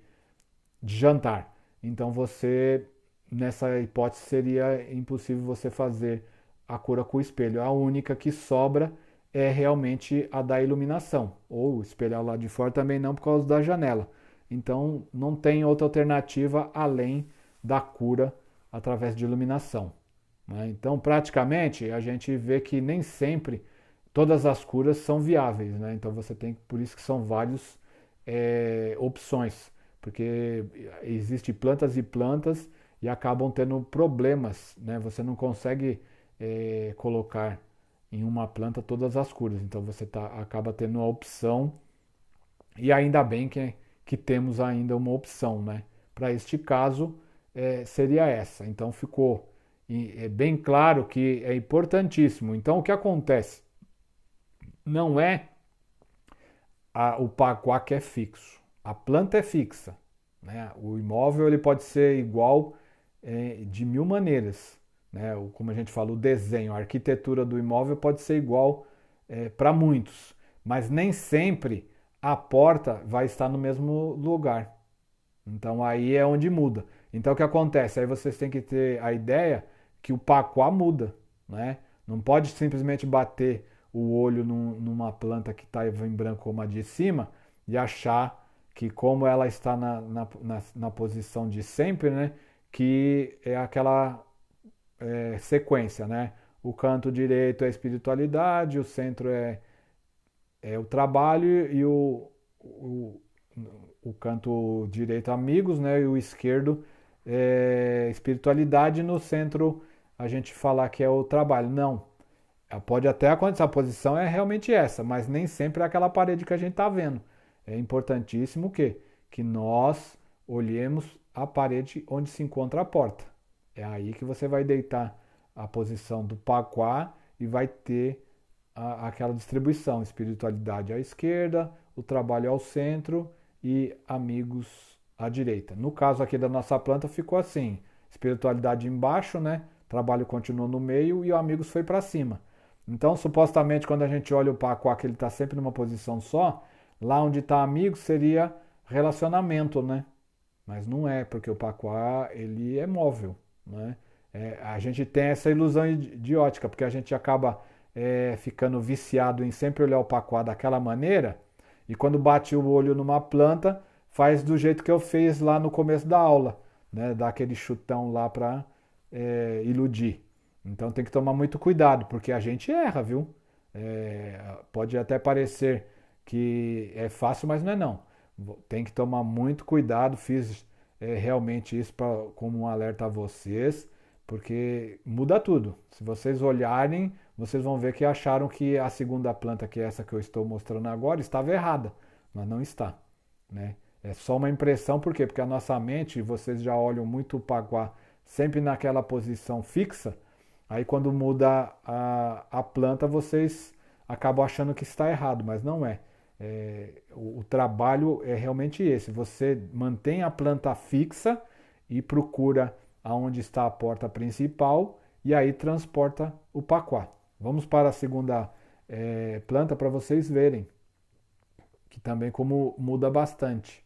jantar. Então você, nessa hipótese, seria impossível você fazer a cura com o espelho. A única que sobra é realmente a da iluminação, ou espelhar lá de fora também não por causa da janela. Então não tem outra alternativa além da cura através de iluminação, né? Então praticamente a gente vê que nem sempre todas as curas são viáveis, né? Então você tem, por isso que são várias opções, porque existem plantas e plantas e acabam tendo problemas, né? Você não consegue colocar em uma planta todas as curas, então você acaba tendo a opção, e ainda bem que temos ainda uma opção, né? Para este caso seria essa. Então ficou bem claro que é importantíssimo. Então o que acontece? Não é o pacoá que é fixo. A planta é fixa, né? O imóvel ele pode ser igual de mil maneiras, né? Como a gente fala, o desenho, a arquitetura do imóvel pode ser igual para muitos, mas nem sempre a porta vai estar no mesmo lugar. Então aí é onde muda. Então o que acontece? Aí vocês têm que ter a ideia que o pacoá muda, né? Não pode simplesmente bater o olho numa planta que está em branco como a de cima e achar que como ela está na posição de sempre, né? Que é aquela sequência, né? O canto direito é a espiritualidade, o centro é o trabalho e o canto direito amigos, né? E o esquerdo é espiritualidade. No centro a gente falar que é o trabalho. Não. Pode até acontecer, a posição é realmente essa, mas nem sempre é aquela parede que a gente está vendo. É importantíssimo que nós olhemos a parede onde se encontra a porta. É aí que você vai deitar a posição do Paquá e vai ter aquela distribuição, espiritualidade à esquerda, o trabalho ao centro e amigos à direita. No caso aqui da nossa planta ficou assim, espiritualidade embaixo, né? Trabalho continuou no meio e o amigos foi para cima. Então, supostamente, quando a gente olha o Paquá, que ele está sempre numa posição só, lá onde está amigos seria relacionamento, né? Mas não é, porque o Paquá ele é móvel, né? A gente tem essa ilusão de ótica, porque a gente acaba ficando viciado em sempre olhar o Paquá daquela maneira, e quando bate o olho numa planta, faz do jeito que eu fiz lá no começo da aula, né? Dá aquele chutão lá para iludir. Então tem que tomar muito cuidado, porque a gente erra, viu? Pode até parecer que é fácil, mas não é não. Tem que tomar muito cuidado. Fiz realmente isso como um alerta a vocês, porque muda tudo. Se vocês olharem, vocês vão ver que acharam que a segunda planta, que é essa que eu estou mostrando agora, estava errada, mas não está, né? É só uma impressão, por quê? Porque a nossa mente, vocês já olham muito o Paquá sempre naquela posição fixa, aí quando muda a planta, vocês acabam achando que está errado, mas não é. O trabalho é realmente esse, você mantém a planta fixa e procura aonde está a porta principal e aí transporta o Paquá. Vamos para a segunda planta para vocês verem, que também como muda bastante.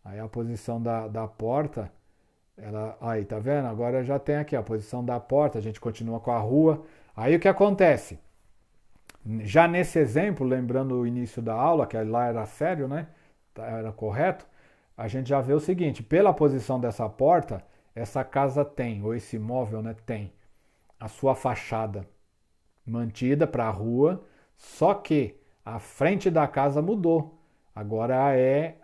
Aí a posição da porta, aí tá vendo? Agora já tem aqui a posição da porta, a gente continua com a rua. Aí o que acontece? Já nesse exemplo, lembrando o início da aula, que lá era sério, né? Era correto, a gente já vê o seguinte, pela posição dessa porta, essa casa tem, ou esse imóvel, né, tem a sua fachada mantida para a rua, só que a frente da casa mudou. Agora é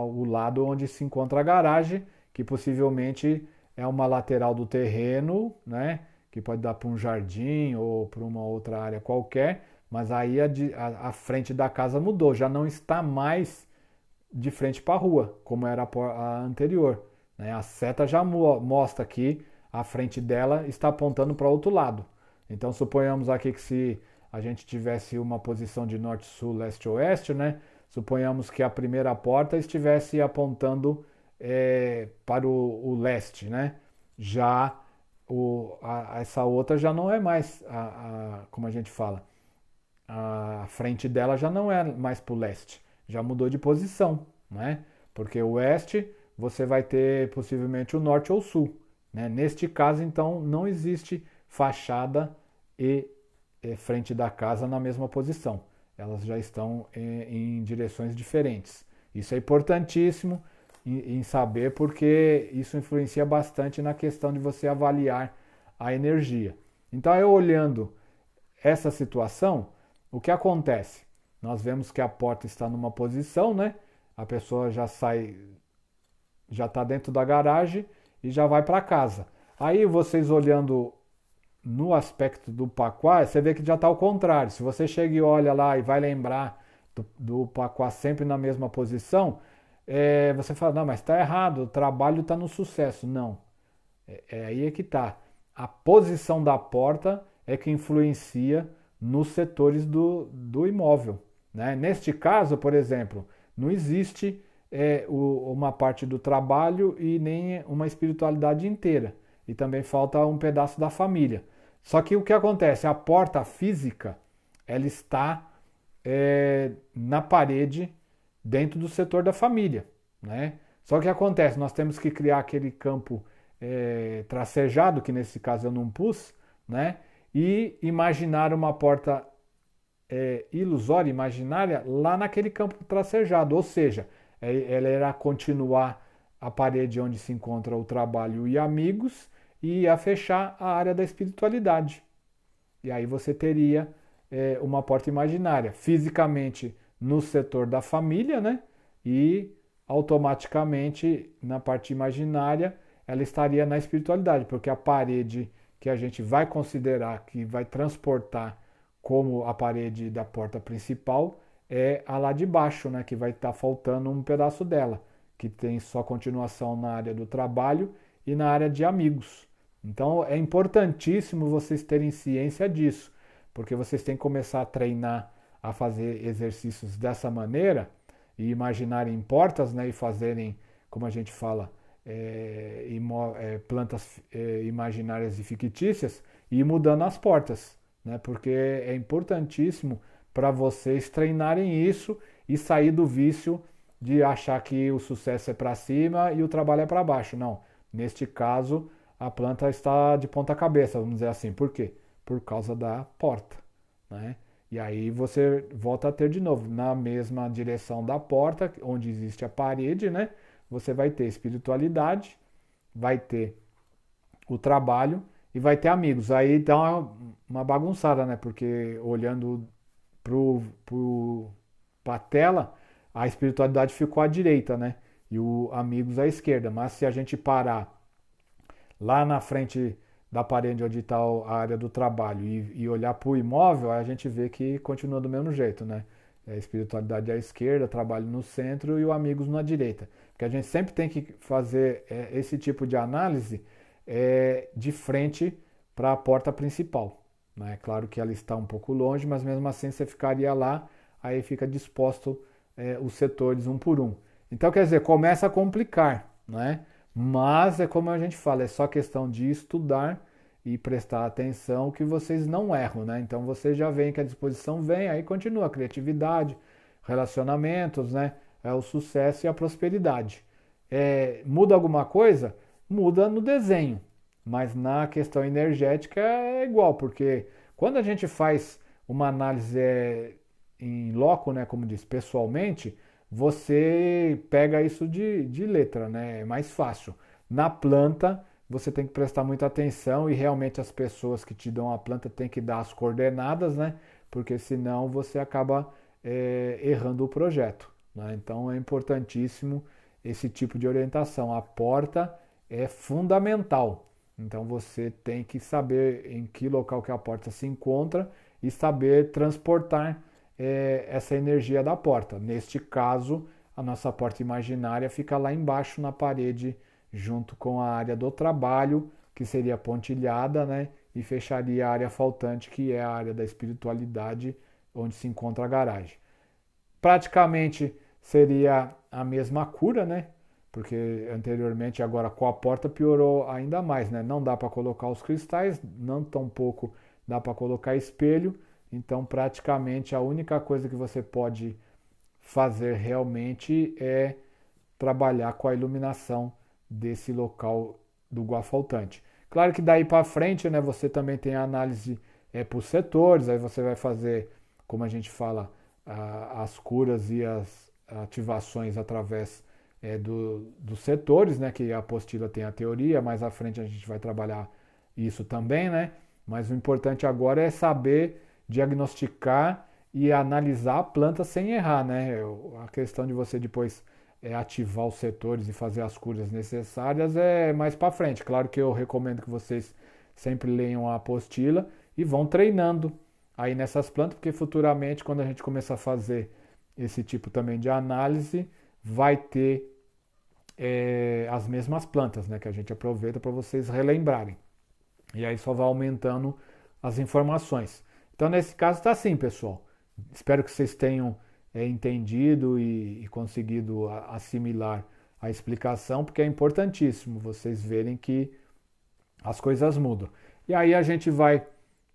o lado onde se encontra a garagem, que possivelmente é uma lateral do terreno, né? Que pode dar para um jardim ou para uma outra área qualquer, mas aí a frente da casa mudou, já não está mais de frente para a rua, como era a anterior, né? A seta já mostra que a frente dela está apontando para outro lado. Então suponhamos aqui que se a gente tivesse uma posição de norte, sul, leste, oeste, né? Suponhamos que a primeira porta estivesse apontando para o leste, né? Já essa outra já não é mais, como a gente fala, a frente dela já não é mais para o leste, já mudou de posição, né? Porque o oeste você vai ter possivelmente o norte ou o sul, né? Neste caso, então, não existe fachada e frente da casa na mesma posição. Elas já estão em direções diferentes. Isso é importantíssimo em saber, porque isso influencia bastante na questão de você avaliar a energia. Então, eu olhando essa situação, o que acontece? Nós vemos que a porta está numa posição, né? A pessoa já sai, já está dentro da garagem e já vai para casa. Aí vocês olhando no aspecto do Paquá, você vê que já está ao contrário. Se você chega e olha lá e vai lembrar do Paquá sempre na mesma posição, você fala, não, mas está errado, o trabalho está no sucesso. Não, aí é que está. A posição da porta é que influencia nos setores do imóvel, né? Neste caso, por exemplo, não existe uma parte do trabalho e nem uma espiritualidade inteira. E também falta um pedaço da família. Só que o que acontece? A porta física, ela está na parede dentro do setor da família, né? Só que o que acontece? Nós temos que criar aquele campo tracejado, que nesse caso eu não pus, né? E imaginar uma porta ilusória, imaginária, lá naquele campo tracejado. Ou seja, ela irá continuar a parede onde se encontra o trabalho e amigos e a fechar a área da espiritualidade. E aí você teria uma porta imaginária, fisicamente no setor da família, né? E automaticamente na parte imaginária ela estaria na espiritualidade, porque a parede que a gente vai considerar que vai transportar como a parede da porta principal é a lá de baixo, né? Que vai estar faltando um pedaço dela, que tem só continuação na área do trabalho e na área de amigos. Então é importantíssimo vocês terem ciência disso, porque vocês têm que começar a treinar a fazer exercícios dessa maneira e imaginarem portas, né, e fazerem, como a gente fala, plantas imaginárias e fictícias e ir mudando as portas, né, porque é importantíssimo para vocês treinarem isso e sair do vício de achar que o sucesso é para cima e o trabalho é para baixo. Não, neste caso a planta está de ponta cabeça, vamos dizer assim. Por quê? Por causa da porta, né? E aí você volta a ter de novo, na mesma direção da porta, onde existe a parede, né? Você vai ter espiritualidade, vai ter o trabalho e vai ter amigos. Aí dá uma bagunçada, né? Porque olhando para a tela, a espiritualidade ficou à direita, né? E o amigos à esquerda. Mas se a gente parar lá na frente da parede onde está a área do trabalho e olhar para o imóvel, a gente vê que continua do mesmo jeito, né? A espiritualidade à esquerda, trabalho no centro e o amigos na direita. Porque a gente sempre tem que fazer esse tipo de análise de frente para a porta principal. Né? Claro que ela está um pouco longe, mas mesmo assim você ficaria lá, aí fica disposto os setores um por um. Então, quer dizer, começa a complicar, né? Mas é como a gente fala, é só questão de estudar e prestar atenção que vocês não erram, né? Então vocês já veem que a disposição vem, aí continua a criatividade, relacionamentos, né? É o sucesso e a prosperidade. Muda alguma coisa? Muda no desenho, mas na questão energética é igual, porque quando a gente faz uma análise em loco, né, como diz, pessoalmente, você pega isso de letra, né? É mais fácil. Na planta, você tem que prestar muita atenção e realmente as pessoas que te dão a planta têm que dar as coordenadas, né? Porque senão você acaba errando o projeto, né? Então é importantíssimo esse tipo de orientação. A porta é fundamental. Então você tem que saber em que local que a porta se encontra e saber transportar essa energia da porta. Neste caso, a nossa porta imaginária fica lá embaixo na parede, junto com a área do trabalho, que seria pontilhada, né? E fecharia a área faltante, que é a área da espiritualidade, onde se encontra a garagem. Praticamente seria a mesma cura, né? Porque anteriormente, agora com a porta piorou ainda mais, né? Não dá para colocar os cristais, não tampouco dá para colocar espelho. Então, praticamente a única coisa que você pode fazer realmente é trabalhar com a iluminação desse local do guafaltante. Claro que daí para frente, né, você também tem a análise por setores, aí você vai fazer, como a gente fala, as curas e as ativações através dos setores, né, que a apostila tem a teoria, mais à frente a gente vai trabalhar isso também, né? Mas o importante agora é saber diagnosticar e analisar a planta sem errar, né? A questão de você depois ativar os setores e fazer as curas necessárias é mais para frente. Claro que eu recomendo que vocês sempre leiam a apostila e vão treinando aí nessas plantas, porque futuramente, quando a gente começar a fazer esse tipo também de análise, vai ter as mesmas plantas, né? Que a gente aproveita para vocês relembrarem. E aí só vai aumentando as informações. Então, nesse caso, está assim, pessoal. Espero que vocês tenham entendido e conseguido assimilar a explicação, porque é importantíssimo vocês verem que as coisas mudam. E aí a gente vai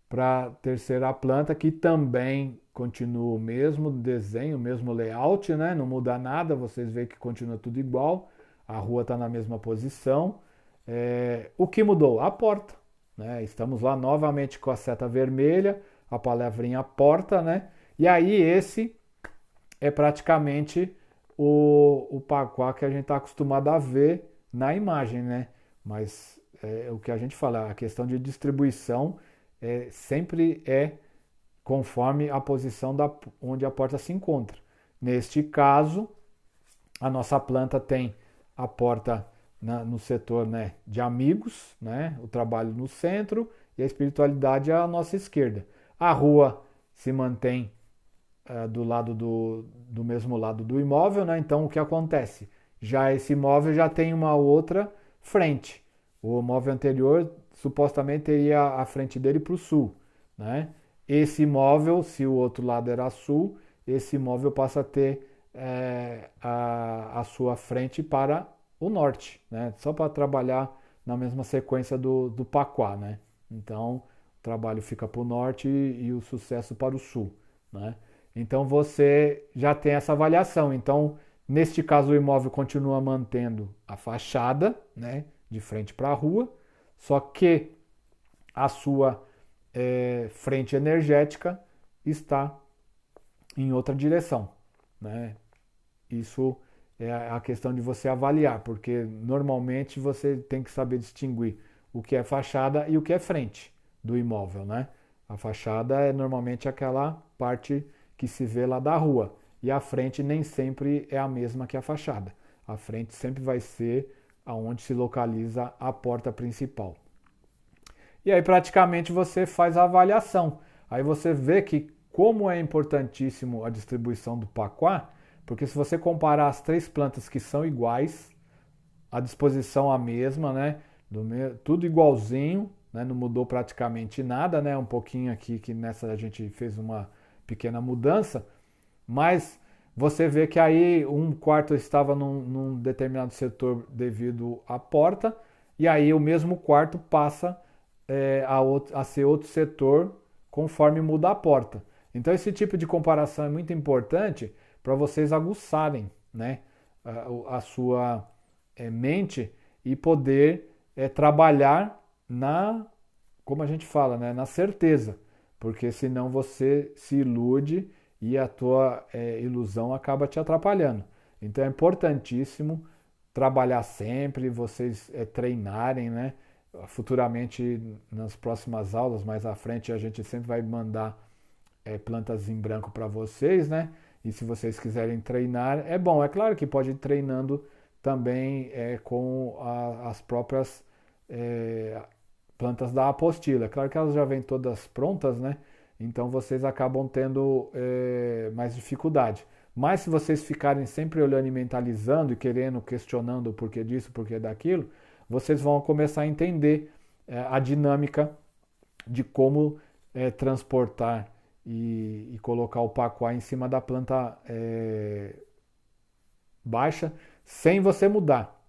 para a terceira planta, que também continua o mesmo desenho, o mesmo layout, né? Não muda nada, vocês veem que continua tudo igual, a rua está na mesma posição. O que mudou? A porta. Né? Estamos lá novamente com a seta vermelha, a palavrinha porta, né? E aí esse é praticamente o pacoá que a gente está acostumado a ver na imagem, né? Mas o que a gente fala, a questão de distribuição sempre é conforme a posição onde a porta se encontra. Neste caso, a nossa planta tem a porta no setor, né, de amigos, né, o trabalho no centro e a espiritualidade à nossa esquerda. A rua se mantém do lado do mesmo lado do imóvel, né? Então o que acontece? Já esse imóvel já tem uma outra frente. O móvel anterior supostamente teria a frente dele para o sul, né? Esse imóvel, se o outro lado era sul, esse imóvel passa a ter a sua frente para o norte, né? Só para trabalhar na mesma sequência do Paquá, né? Então, o trabalho fica para o norte e o sucesso para o sul, né? Então, você já tem essa avaliação. Então, neste caso, o imóvel continua mantendo a fachada, né? De frente para a rua, só que a sua frente energética está em outra direção, né? Isso é a questão de você avaliar, porque normalmente você tem que saber distinguir o que é fachada e o que é frente do imóvel, né? A fachada é normalmente aquela parte que se vê lá da rua, e a frente nem sempre é a mesma que a fachada. A frente sempre vai ser aonde se localiza a porta principal. E aí praticamente você faz a avaliação. Aí você vê que como é importantíssimo a distribuição do Paquá, porque se você comparar as três plantas que são iguais, a disposição a mesma, né? Tudo igualzinho, né? Não mudou praticamente nada, né? Um pouquinho aqui que nessa a gente fez uma pequena mudança, mas você vê que aí um quarto estava num determinado setor devido à porta, e aí o mesmo quarto passa a ser outro setor conforme muda a porta. Então esse tipo de comparação é muito importante para vocês aguçarem, né, a sua mente e poder trabalhar como a gente fala, né, na certeza, porque senão você se ilude e a tua ilusão acaba te atrapalhando. Então é importantíssimo trabalhar sempre, vocês treinarem, né? Futuramente, nas próximas aulas, mais à frente, a gente sempre vai mandar plantas em branco para vocês, né? E se vocês quiserem treinar, é bom. É claro que pode ir treinando também com as próprias plantas da apostila. É claro que elas já vêm todas prontas, né? Então vocês acabam tendo mais dificuldade. Mas se vocês ficarem sempre olhando e mentalizando e querendo, questionando o porquê disso, o porquê daquilo, vocês vão começar a entender a dinâmica de como transportar e colocar o Paquá em cima da planta baixa sem você mudar.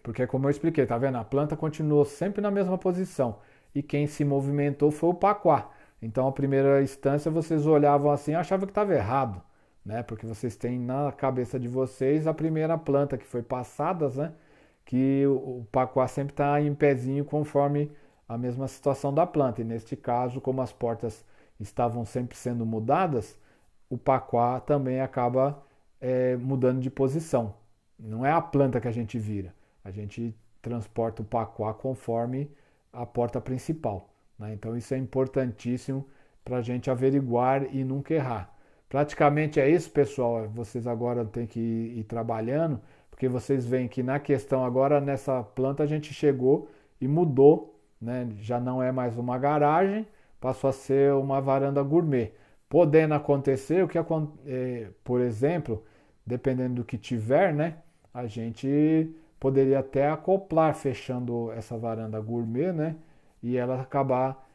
Porque como eu expliquei, tá vendo? A planta continuou sempre na mesma posição e quem se movimentou foi o Paquá. Então, a primeira instância, vocês olhavam assim e achavam que estava errado, né? Porque vocês têm na cabeça de vocês a primeira planta que foi passada, né? Que o Paquá sempre está em pezinho conforme a mesma situação da planta. E neste caso, como as portas estavam sempre sendo mudadas, o Paquá também acaba mudando de posição. Não é a planta que a gente vira, a gente transporta o Paquá conforme a porta principal, né? Então isso é importantíssimo para a gente averiguar e nunca errar. Praticamente é isso, pessoal. Vocês agora têm que ir trabalhando, porque vocês veem que na questão agora, nessa planta, a gente chegou e mudou, né? Já não é mais uma garagem, passou a ser uma varanda gourmet. Podendo acontecer, por exemplo, dependendo do que tiver, né? A gente poderia até acoplar fechando essa varanda gourmet, né? E ela acabar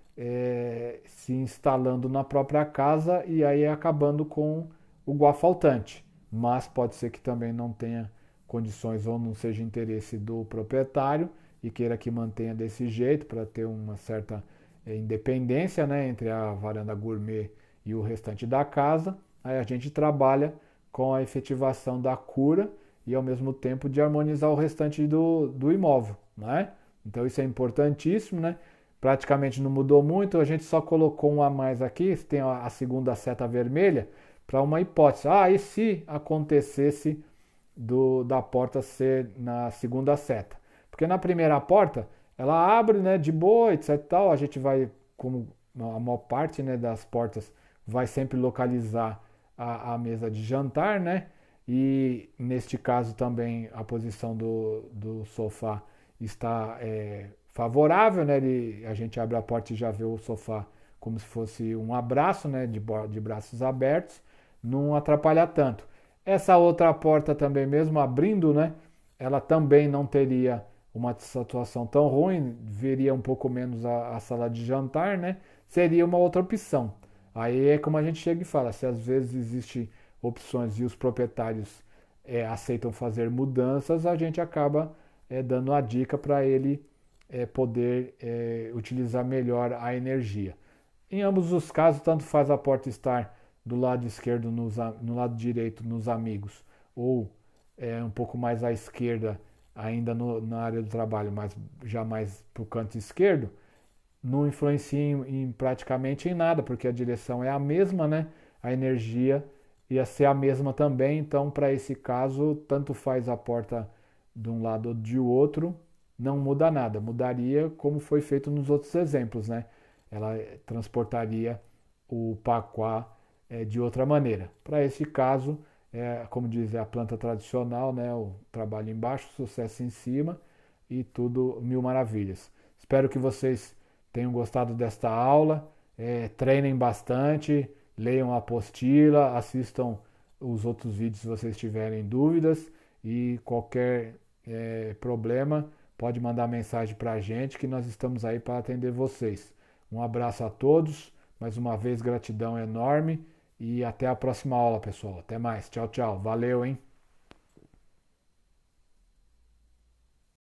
se instalando na própria casa e aí acabando com o guafaltante. Mas pode ser que também não tenha condições ou não seja interesse do proprietário e queira que mantenha desse jeito para ter uma certa independência, né, entre a varanda gourmet e o restante da casa. Aí a gente trabalha com a efetivação da cura e ao mesmo tempo de harmonizar o restante do imóvel, né? Então isso é importantíssimo, né? Praticamente não mudou muito, a gente só colocou um a mais aqui, tem a segunda seta vermelha, para uma hipótese. Ah, e se acontecesse da porta ser na segunda seta? Porque na primeira porta, ela abre, né, de boa, etc e tal, a gente vai, como a maior parte, né, das portas, vai sempre localizar a mesa de jantar, né? E neste caso também a posição do sofá está favorável, né? A gente abre a porta e já vê o sofá como se fosse um abraço, né? De braços abertos, não atrapalha tanto. Essa outra porta também mesmo abrindo, né? Ela também não teria uma situação tão ruim, veria um pouco menos a sala de jantar, né? Seria uma outra opção. Aí é como a gente chega e fala, se às vezes existem opções e os proprietários aceitam fazer mudanças, a gente acaba dando a dica para ele poder utilizar melhor a energia. Em ambos os casos, tanto faz a porta estar do lado esquerdo, no lado direito, nos amigos, ou um pouco mais à esquerda, ainda na área do trabalho, mas já mais para o canto esquerdo, não influencia praticamente em nada, porque a direção é a mesma, né? A energia ia ser a mesma também, então para esse caso, tanto faz a porta de um lado ou de outro, não muda nada. Mudaria como foi feito nos outros exemplos, né? Ela transportaria o paquá de outra maneira. Para esse caso, como diz, é a planta tradicional, né? O trabalho embaixo, sucesso em cima e tudo mil maravilhas. Espero que vocês tenham gostado desta aula, treinem bastante, leiam a apostila, assistam os outros vídeos se vocês tiverem dúvidas e qualquer problema pode mandar mensagem para a gente que nós estamos aí para atender vocês. Um abraço a todos, mais uma vez gratidão enorme e até a próxima aula, pessoal. Até mais, tchau, tchau, valeu, hein?